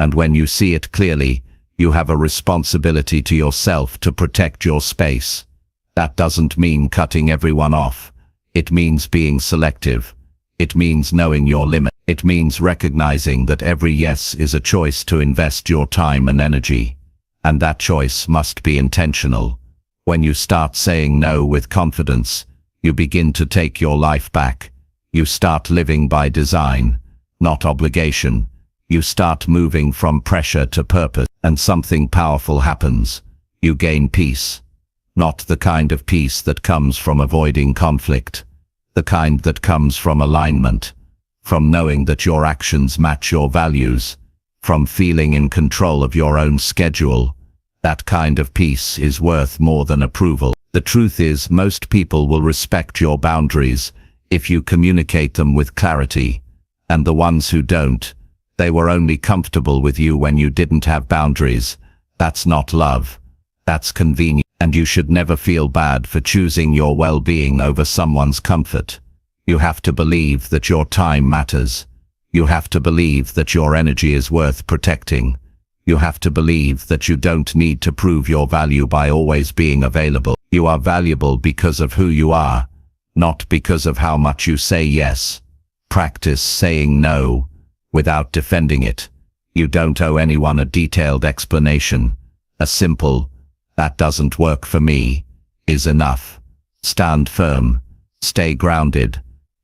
And when you see it clearly, you have a responsibility to yourself to protect your space. That doesn't mean cutting everyone off. It means being selective. It means knowing your limit. It means recognizing that every yes is a choice to invest your time and energy. And that choice must be intentional. When you start saying no with confidence, you begin to take your life back. You start living by design, not obligation. You start moving from pressure to purpose, and something powerful happens. You gain peace. Not the kind of peace that comes from avoiding conflict. The kind that comes from alignment. From knowing that your actions match your values. From feeling in control of your own schedule. That kind of peace is worth more than approval. The truth is, most people will respect your boundaries if you communicate them with clarity. And the ones who don't, they were only comfortable with you when you didn't have boundaries. That's not love. That's convenience. And you should never feel bad for choosing your well-being over someone's comfort. You have to believe that your time matters. You have to believe that your energy is worth protecting. You have to believe that you don't need to prove your value by always being available. You are valuable because of who you are, not because of how much you say yes. Practice saying no without defending it. You don't owe anyone a detailed explanation. A simple, "that doesn't work for me," is enough. Stand firm. Stay grounded.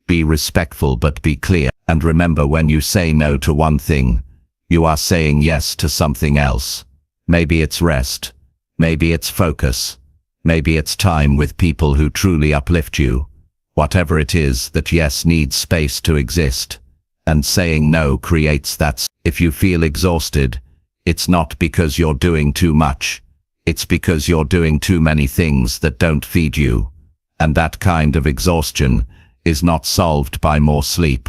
Be respectful but be clear. And remember, when you say no to one thing, you are saying yes to something else. Maybe it's rest. Maybe it's focus. Maybe it's time with people who truly uplift you. Whatever it is, that yes needs space to exist. And saying no creates that. If you feel exhausted, it's not because you're doing too much. It's because you're doing too many things that don't feed you. And that kind of exhaustion is not solved by more sleep.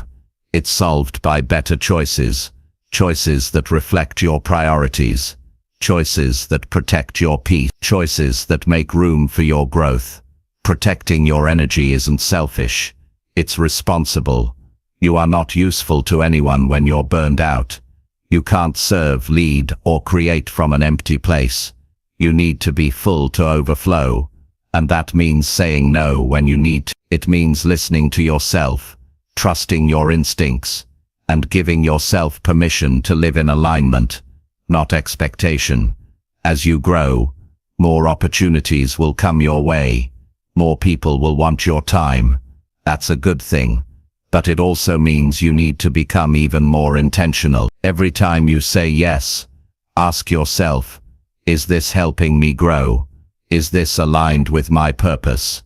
It's solved by better choices. Choices that reflect your priorities. Choices that protect your peace. Choices that make room for your growth. Protecting your energy isn't selfish. It's responsible. You are not useful to anyone when you're burned out. You can't serve, lead, or create from an empty place. You need to be full to overflow. And that means saying no when you need to. It means listening to yourself, trusting your instincts, and giving yourself permission to live in alignment, not expectation. As you grow, more opportunities will come your way. More people will want your time. That's a good thing. But it also means you need to become even more intentional. Every time you say yes, ask yourself, is this helping me grow? Is this aligned with my purpose?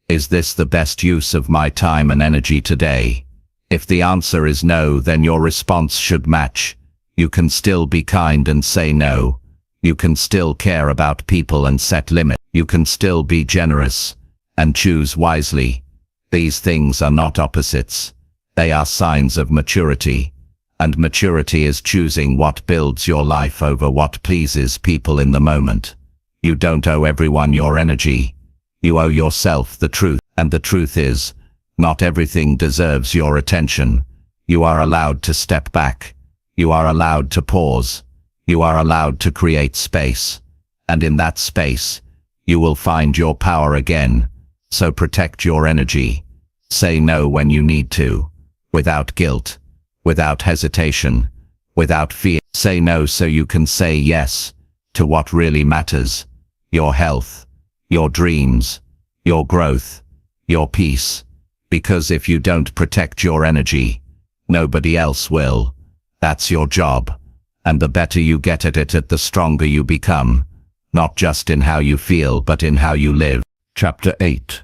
Is this the best use of my time and energy today? If the answer is no, then your response should match. You can still be kind and say no. You can still care about people and set limits. You can still be generous and choose wisely. These things are not opposites. They are signs of maturity. And maturity is choosing what builds your life over what pleases people in the moment. You don't owe everyone your energy. You owe yourself the truth. And the truth is, not everything deserves your attention. You are allowed to step back. You are allowed to pause. You are allowed to create space. And in that space, you will find your power again. So protect your energy. Say no when you need to, without guilt, without hesitation, without fear. Say no so you can say yes to what really matters. Your health, your dreams, your growth, your peace. Because if you don't protect your energy, nobody else will. That's your job. And the better you get at it, the stronger you become. Not just in how you feel, but in how you live. Chapter 8.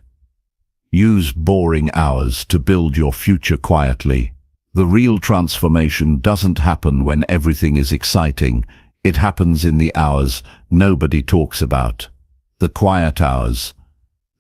Use boring hours to build your future quietly. The real transformation doesn't happen when everything is exciting. It happens in the hours nobody talks about. The quiet hours,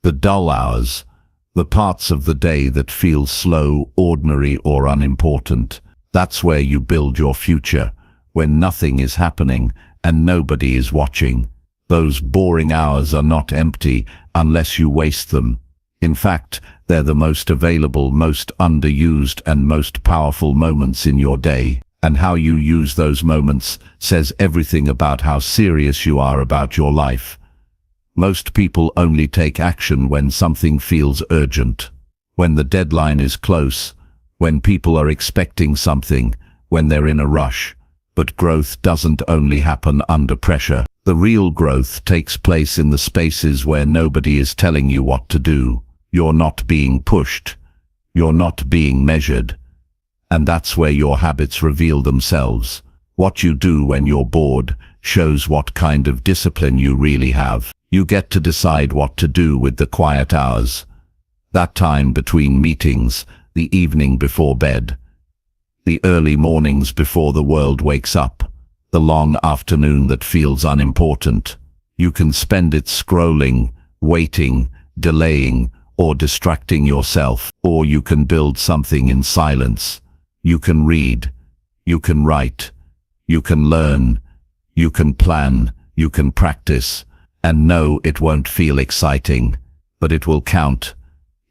the dull hours, the parts of the day that feel slow, ordinary, or unimportant. That's where you build your future, when nothing is happening and nobody is watching. Those boring hours are not empty unless you waste them. In fact, they're the most available, most underused, and most powerful moments in your day. And how you use those moments says everything about how serious you are about your life. Most people only take action when something feels urgent, when the deadline is close, when people are expecting something, when they're in a rush. But growth doesn't only happen under pressure. The real growth takes place in the spaces where nobody is telling you what to do. You're not being pushed. You're not being measured. And that's where your habits reveal themselves. What you do when you're bored shows what kind of discipline you really have. You get to decide what to do with the quiet hours. That time between meetings, the evening before bed, the early mornings before the world wakes up, the long afternoon that feels unimportant. You can spend it scrolling, waiting, delaying, or distracting yourself. Or you can build something in silence. You can read. You can write. You can learn. You can plan. You can practice. And no, it won't feel exciting, but it will count.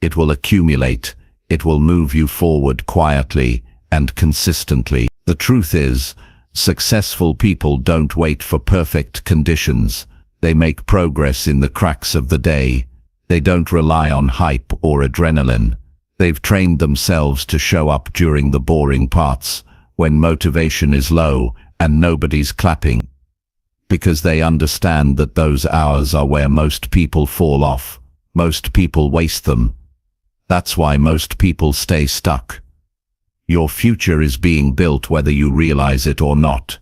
It will accumulate. It will move you forward quietly and consistently. The truth is, successful people don't wait for perfect conditions. They make progress in the cracks of the day, They don't rely on hype or adrenaline. They've trained themselves to show up during the boring parts, when motivation is low and nobody's clapping. Because they understand that those hours are where most people fall off. Most people waste them. That's why most people stay stuck. Your future is being built whether you realize it or not.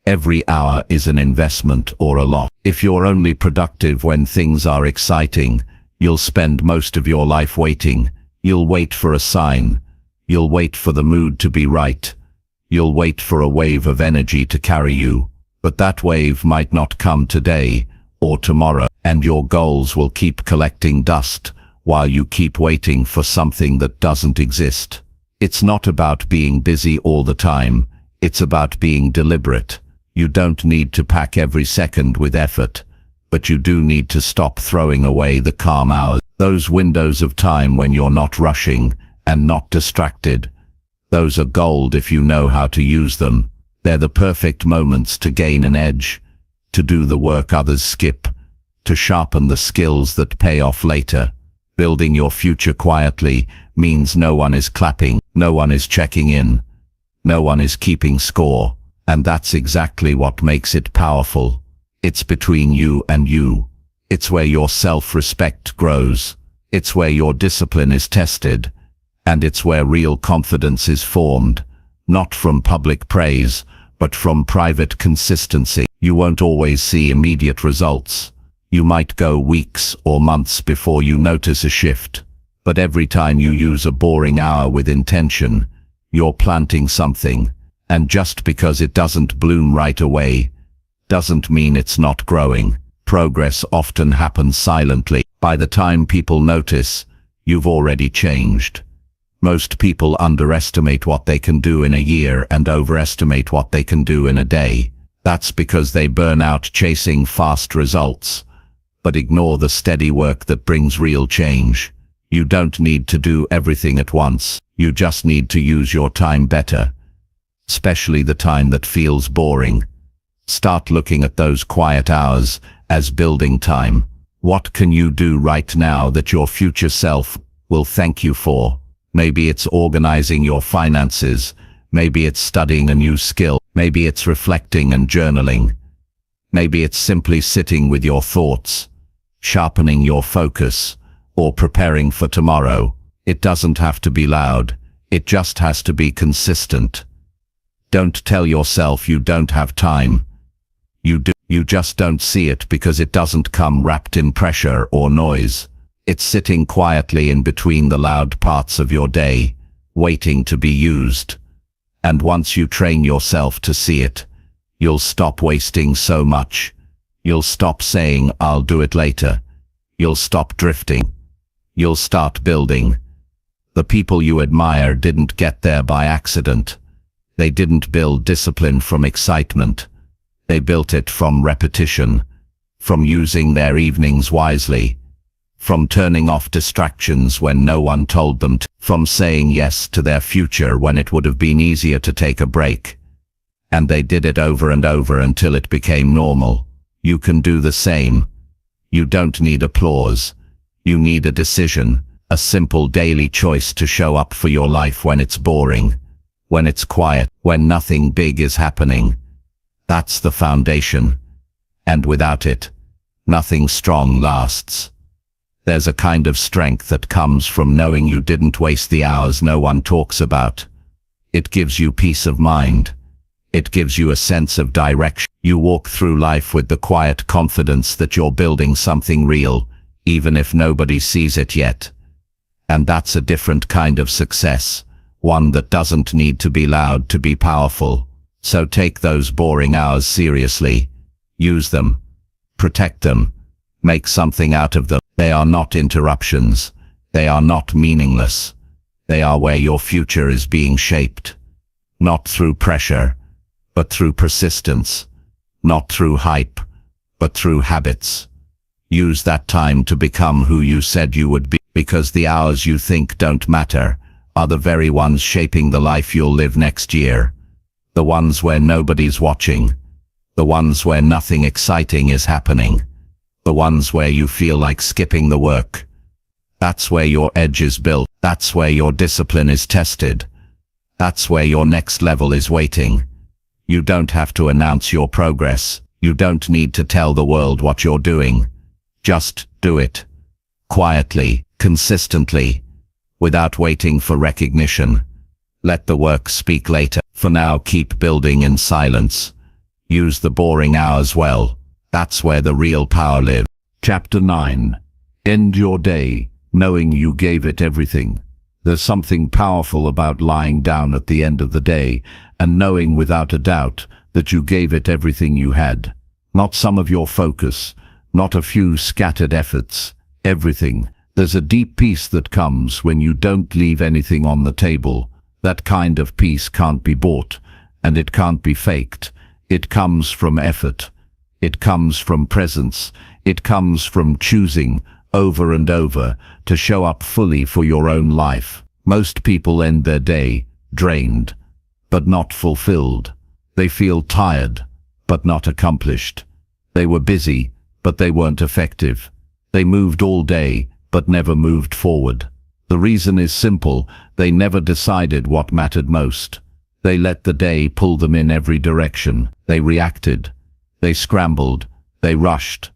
Every hour is an investment or a loss. If you're only productive when things are exciting, you'll spend most of your life waiting. You'll wait for a sign. You'll wait for the mood to be right. You'll wait for a wave of energy to carry you. But that wave might not come today or tomorrow, and your goals will keep collecting dust while you keep waiting for something that doesn't exist. It's not about being busy all the time. It's about being deliberate. You don't need to pack every second with effort, but you do need to stop throwing away the calm hours. Those windows of time when you're not rushing and not distracted. Those are gold if you know how to use them. They're the perfect moments to gain an edge, to do the work others skip, to sharpen the skills that pay off later. Building your future quietly means no one is clapping, no one is checking in, no one is keeping score, and that's exactly what makes it powerful. It's between you and you. It's where your self-respect grows. It's where your discipline is tested, and it's where real confidence is formed, not from public praise, but from private consistency. You won't always see immediate results. You might go weeks or months before you notice a shift. But every time you use a boring hour with intention, you're planting something. And just because it doesn't bloom right away, doesn't mean it's not growing. Progress often happens silently. By the time people notice, you've already changed. Most people underestimate what they can do in a year and overestimate what they can do in a day. That's because they burn out chasing fast results, but ignore the steady work that brings real change. You don't need to do everything at once. You just need to use your time better, especially the time that feels boring. Start looking at those quiet hours as building time. What can you do right now that your future self will thank you for? Maybe it's organizing your finances. Maybe it's studying a new skill. Maybe it's reflecting and journaling. Maybe it's simply sitting with your thoughts, sharpening your focus, or preparing for tomorrow. It doesn't have to be loud. It just has to be consistent. Don't tell yourself you don't have time. You do. You just don't see it because it doesn't come wrapped in pressure or noise. It's sitting quietly in between the loud parts of your day, waiting to be used. And once you train yourself to see it, you'll stop wasting so much. You'll stop saying, "I'll do it later." You'll stop drifting. You'll start building. The people you admire didn't get there by accident. They didn't build discipline from excitement. They built it from repetition, from using their evenings wisely, from turning off distractions when no one told them to, from saying yes to their future when it would have been easier to take a break. And they did it over and over until it became normal. You can do the same. You don't need applause. You need a decision, a simple daily choice to show up for your life when it's boring, when it's quiet, when nothing big is happening. That's the foundation. And without it, nothing strong lasts. There's a kind of strength that comes from knowing you didn't waste the hours no one talks about. It gives you peace of mind. It gives you a sense of direction. You walk through life with the quiet confidence that you're building something real, even if nobody sees it yet. And that's a different kind of success, one that doesn't need to be loud to be powerful. So take those boring hours seriously. Use them. Protect them. Make something out of them. They are not interruptions. They are not meaningless. They are where your future is being shaped. Not through pressure, but through persistence. Not through hype, but through habits. Use that time to become who you said you would be, because the hours you think don't matter are the very ones shaping the life you'll live next year. The ones where nobody's watching. The ones where nothing exciting is happening. The ones where you feel like skipping the work. That's where your edge is built. That's where your discipline is tested. That's where your next level is waiting. You don't have to announce your progress. You don't need to tell the world what you're doing. Just do it. Quietly, consistently, without waiting for recognition. Let the work speak later. For now, keep building in silence. Use the boring hours well. That's where the real power lives. Chapter 9. End your day knowing you gave it everything. There's something powerful about lying down at the end of the day and knowing without a doubt that you gave it everything you had. Not some of your focus, not a few scattered efforts, everything. There's a deep peace that comes when you don't leave anything on the table. That kind of peace can't be bought, and it can't be faked. It comes from effort. It comes from presence. It comes from choosing over and over to show up fully for your own life. Most people end their day drained, but not fulfilled. They feel tired, but not accomplished. They were busy, but they weren't effective. They moved all day, but never moved forward. The reason is simple: they never decided what mattered most. They let the day pull them in every direction. They reacted. They scrambled. They rushed.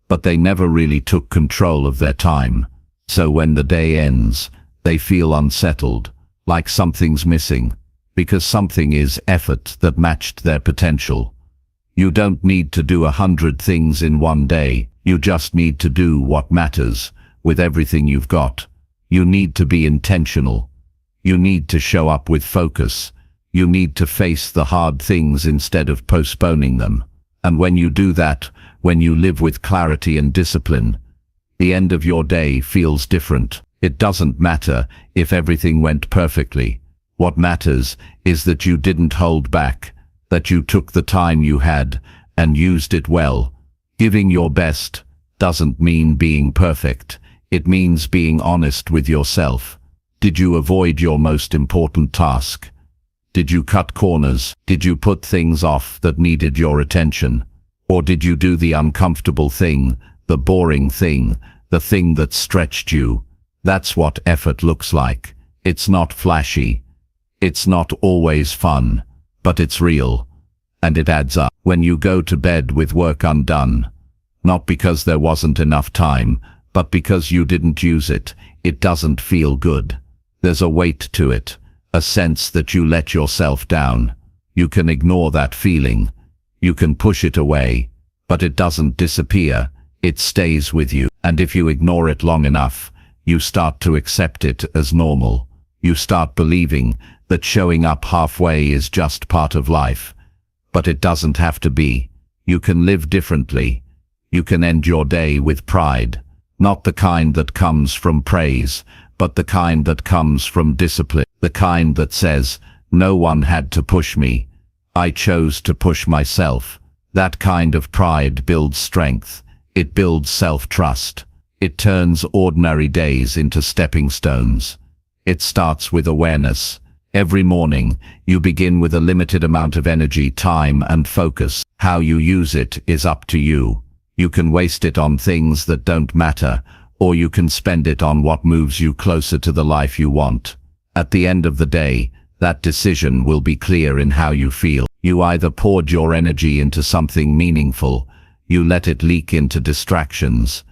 But they never really took control of their time. So when the day ends, they feel unsettled, like something's missing, because something is effort that matched their potential. You don't need to do 100 things in one day. You just need to do what matters with everything you've got. You need to be intentional. You need to show up with focus. You need to face the hard things instead of postponing them. And when you do that, when you live with clarity and discipline, the end of your day feels different. It doesn't matter if everything went perfectly. What matters is that you didn't hold back, that you took the time you had and used it well. Giving your best doesn't mean being perfect. It means being honest with yourself. Did you avoid your most important task? Did you cut corners? Did you put things off that needed your attention? Or did you do the uncomfortable thing, the boring thing, the thing that stretched you? That's what effort looks like. It's not flashy. It's not always fun, but it's real. And it adds up. When you go to bed with work undone, not because there wasn't enough time, but because you didn't use it, it doesn't feel good. There's a weight to it, a sense that you let yourself down. You can ignore that feeling. You can push it away, but it doesn't disappear. It stays with you. And if you ignore it long enough, you start to accept it as normal. You start believing that showing up halfway is just part of life. But it doesn't have to be. You can live differently. You can end your day with pride. Not the kind that comes from praise, but the kind that comes from discipline. The kind that says, no one had to push me. I chose to push myself. That kind of pride builds strength. It builds self-trust. It turns ordinary days into stepping stones. It starts with awareness. Every morning, you begin with a limited amount of energy, time, and focus. How you use it is up to you. You can waste it on things that don't matter, or you can spend it on what moves you closer to the life you want. At the end of the day, that decision will be clear in how you feel. You either poured your energy into something meaningful, you let it leak into distractions.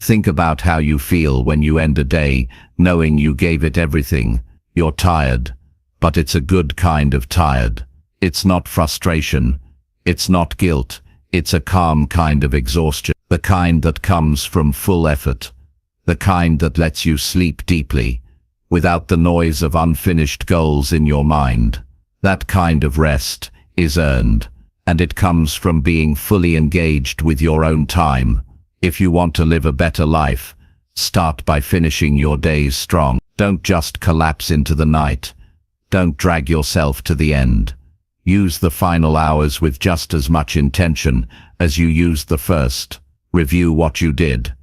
Think about how you feel when you end a day, knowing you gave it everything. You're tired, but it's a good kind of tired. It's not frustration. It's not guilt. It's a calm kind of exhaustion. The kind that comes from full effort. The kind that lets you sleep deeply, without the noise of unfinished goals in your mind. That kind of rest is earned, and it comes from being fully engaged with your own time. If you want to live a better life, start by finishing your days strong. Don't just collapse into the night. Don't drag yourself to the end. Use the final hours with just as much intention as you used the first. Review what you did.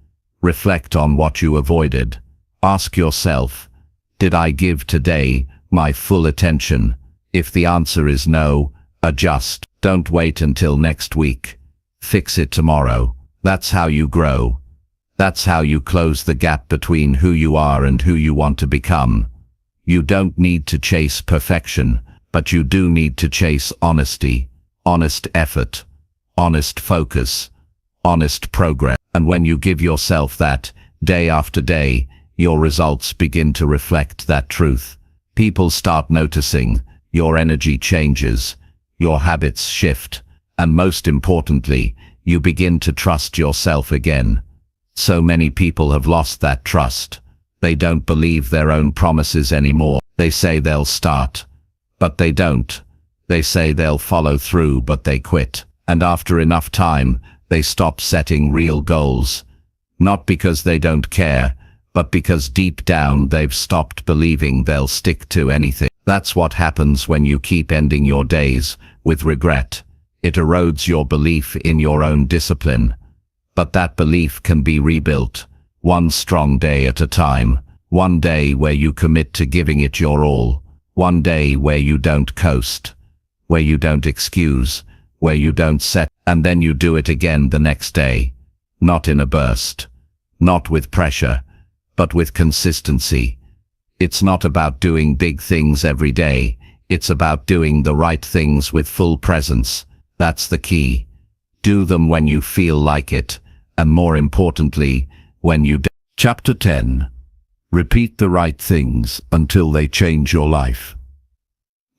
Reflect on what you avoided. Ask yourself, did I give today my full attention? If the answer is no, adjust. Don't wait until next week. Fix it tomorrow. That's how you grow. That's how you close the gap between who you are and who you want to become. You don't need to chase perfection, but you do need to chase honesty, honest effort, honest focus, honest progress. And when you give yourself that, day after day, your results begin to reflect that truth. People start noticing, your energy changes, your habits shift, and most importantly, you begin to trust yourself again. So many people have lost that trust. They don't believe their own promises anymore. They say they'll start, but they don't. They say they'll follow through, but they quit. And after enough time, they stop setting real goals. Not because they don't care, but because deep down they've stopped believing they'll stick to anything. That's what happens when you keep ending your days with regret. It erodes your belief in your own discipline. But that belief can be rebuilt, one strong day at a time. One day where you commit to giving it your all. One day where you don't coast, where you don't excuse, where you don't set, and then you do it again the next day. Not in a burst, not with pressure, but with consistency. It's not about doing big things every day. It's about doing the right things with full presence. That's the key. Do them when you feel like it, and more importantly, when you do. Chapter 10. Repeat the right things until they change your life.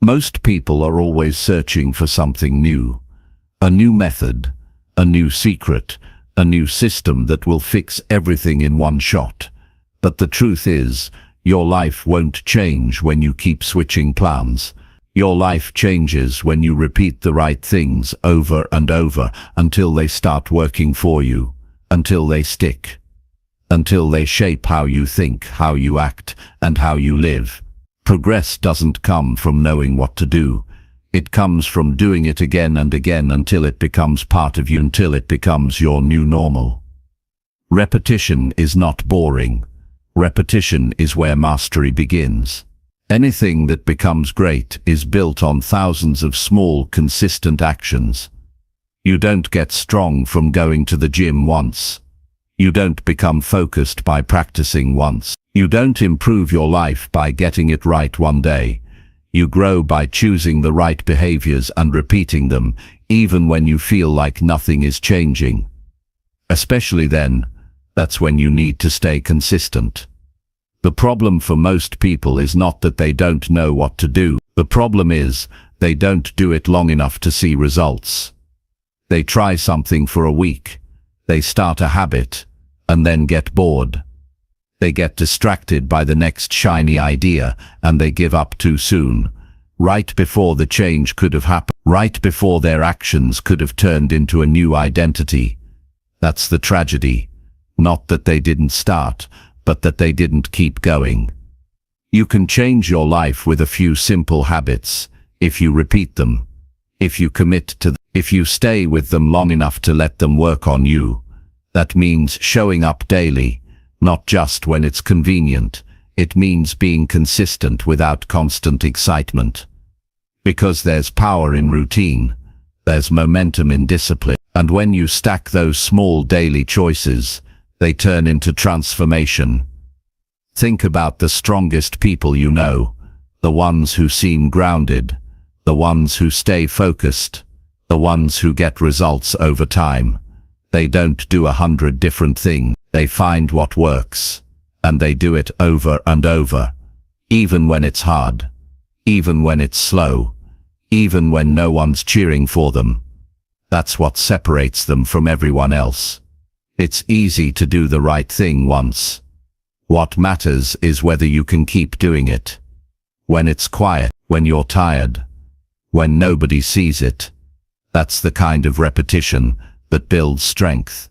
Most people are always searching for something new. A new method, a new secret, a new system that will fix everything in one shot. But the truth is, your life won't change when you keep switching plans. Your life changes when you repeat the right things over and over until they start working for you, until they stick, until they shape how you think, how you act, and how you live. Progress doesn't come from knowing what to do. It comes from doing it again and again until it becomes part of you, until it becomes your new normal. Repetition is not boring. Repetition is where mastery begins. Anything that becomes great is built on thousands of small, consistent actions. You don't get strong from going to the gym once. You don't become focused by practicing once. You don't improve your life by getting it right one day. You grow by choosing the right behaviors and repeating them, even when you feel like nothing is changing. Especially then, that's when you need to stay consistent. The problem for most people is not that they don't know what to do. The problem is, they don't do it long enough to see results. They try something for a week. They start a habit, and then get bored. They get distracted by the next shiny idea, and they give up too soon, right before the change could have happened, right before their actions could have turned into a new identity. That's the tragedy. Not that they didn't start, but that they didn't keep going. You can change your life with a few simple habits, if you repeat them, if you commit to them, if you stay with them long enough to let them work on you. That means showing up daily, not just when it's convenient. It means being consistent without constant excitement. Because there's power in routine, there's momentum in discipline, and when you stack those small daily choices, they turn into transformation. Think about the strongest people you know, the ones who seem grounded, the ones who stay focused, the ones who get results over time. They don't do 100 different things. They find what works, and they do it over and over, even when it's hard, even when it's slow, even when no one's cheering for them. That's what separates them from everyone else. It's easy to do the right thing once. What matters is whether you can keep doing it. When it's quiet, when you're tired, when nobody sees it. That's the kind of repetition that builds strength.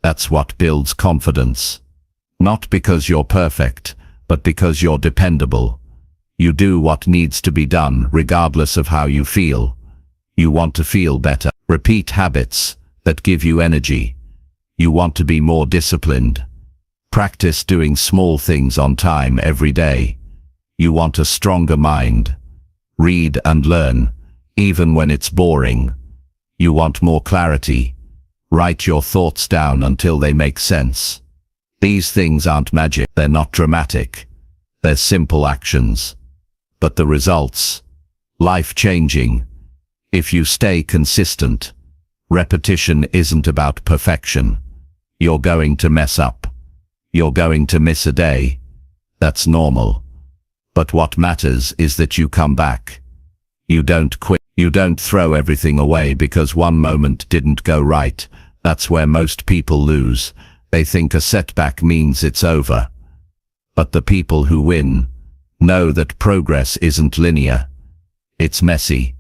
That's what builds confidence. Not because you're perfect, but because you're dependable. You do what needs to be done regardless of how you feel. You want to feel better. Repeat habits that give you energy. You want to be more disciplined. Practice doing small things on time every day. You want a stronger mind. Read and learn, even when it's boring. You want more clarity. Write your thoughts down until they make sense. These things aren't magic, they're not dramatic. They're simple actions. But the results, life-changing. If you stay consistent, repetition isn't about perfection. You're going to mess up. You're going to miss a day. That's normal. But what matters is that you come back. You don't quit. You don't throw everything away because one moment didn't go right. That's where most people lose. They think a setback means it's over. But the people who win know that progress isn't linear. It's messy.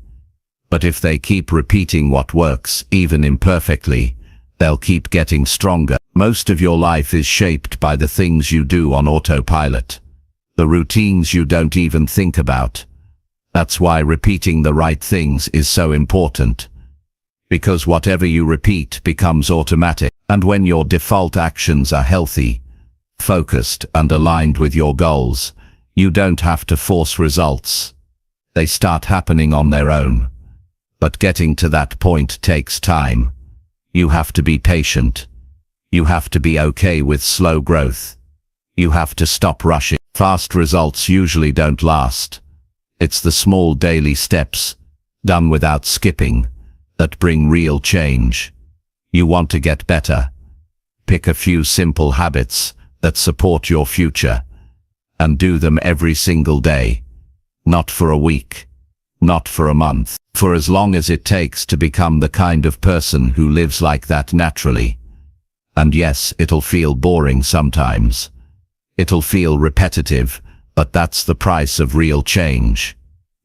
But if they keep repeating what works, even imperfectly, they'll keep getting stronger. Most of your life is shaped by the things you do on autopilot. The routines you don't even think about. That's why repeating the right things is so important. Because whatever you repeat becomes automatic. And when your default actions are healthy, focused and aligned with your goals, you don't have to force results. They start happening on their own. But getting to that point takes time. You have to be patient. You have to be okay with slow growth. You have to stop rushing. Fast results usually don't last. It's the small daily steps, done without skipping, that bring real change. You want to get better? Pick a few simple habits that support your future, and do them every single day. Not for a week, not for a month, for as long as it takes to become the kind of person who lives like that naturally. And yes, it'll feel boring sometimes. It'll feel repetitive, but that's the price of real change.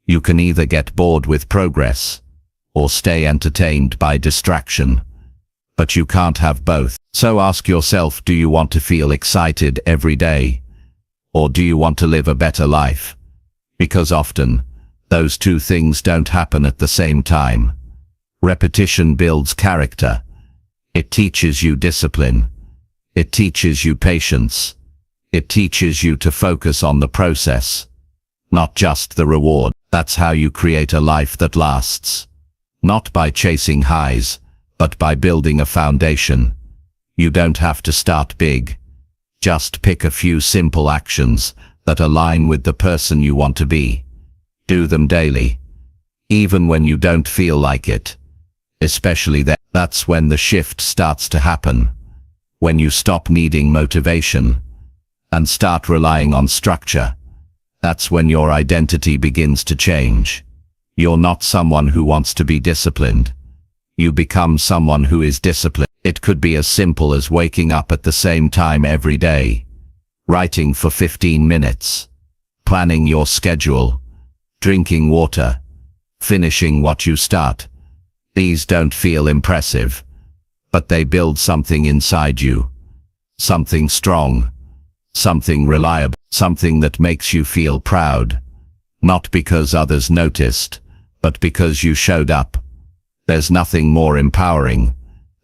You can either get bored with progress, or stay entertained by distraction. But you can't have both. So ask yourself, do you want to feel excited every day? Or do you want to live a better life? Because often, those two things don't happen at the same time. Repetition builds character. It teaches you discipline. It teaches you patience. It teaches you to focus on the process, not just the reward. That's how you create a life that lasts. Not by chasing highs, but by building a foundation. You don't have to start big. Just pick a few simple actions that align with the person you want to be. Do them daily, even when you don't feel like it. Especially then, that's when the shift starts to happen. When you stop needing motivation and start relying on structure. That's when your identity begins to change. You're not someone who wants to be disciplined. You become someone who is disciplined. It could be as simple as waking up at the same time every day, writing for 15 minutes, planning your schedule, drinking water, finishing what you start. These don't feel impressive, but they build something inside you. Something strong, something reliable, something that makes you feel proud. Not because others noticed, but because you showed up. There's nothing more empowering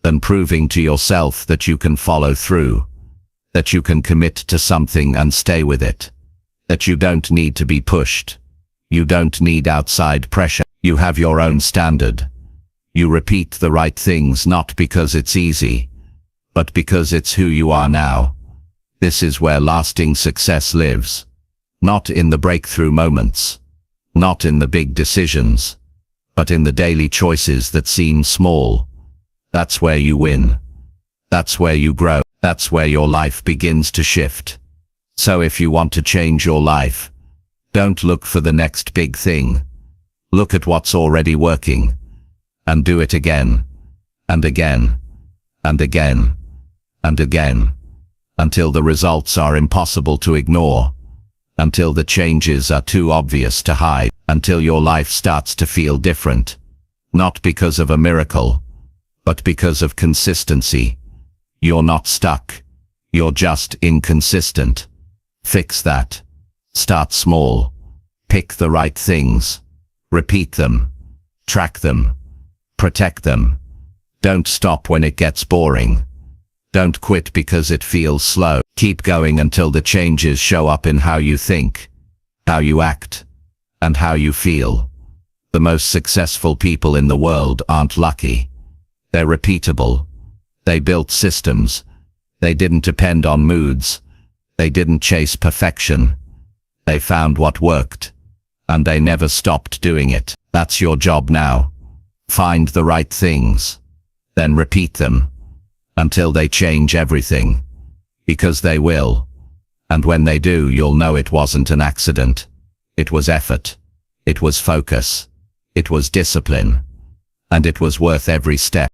than proving to yourself that you can follow through, that you can commit to something and stay with it, that you don't need to be pushed. You don't need outside pressure. You have your own standard. You repeat the right things not because it's easy, but because it's who you are now. This is where lasting success lives. Not in the breakthrough moments, not in the big decisions, but in the daily choices that seem small. That's where you win. That's where you grow. That's where your life begins to shift. So if you want to change your life, don't look for the next big thing. Look at what's already working, and do it again, and again, and again, and again, until the results are impossible to ignore, until the changes are too obvious to hide, until your life starts to feel different. Not because of a miracle, but because of consistency. You're not stuck. You're just inconsistent. Fix that. Start small. Pick the right things. Repeat them. Track them. Protect them. Don't stop when it gets boring. Don't quit because it feels slow. Keep going until the changes show up in how you think, how you act, and how you feel. The most successful people in the world aren't lucky. They're repeatable. They built systems. They didn't depend on moods. They didn't chase perfection. They found what worked, and they never stopped doing it. That's your job now. Find the right things, then repeat them, until they change everything. Because they will. And when they do, you'll know it wasn't an accident. It was effort. It was focus. It was discipline. And it was worth every step.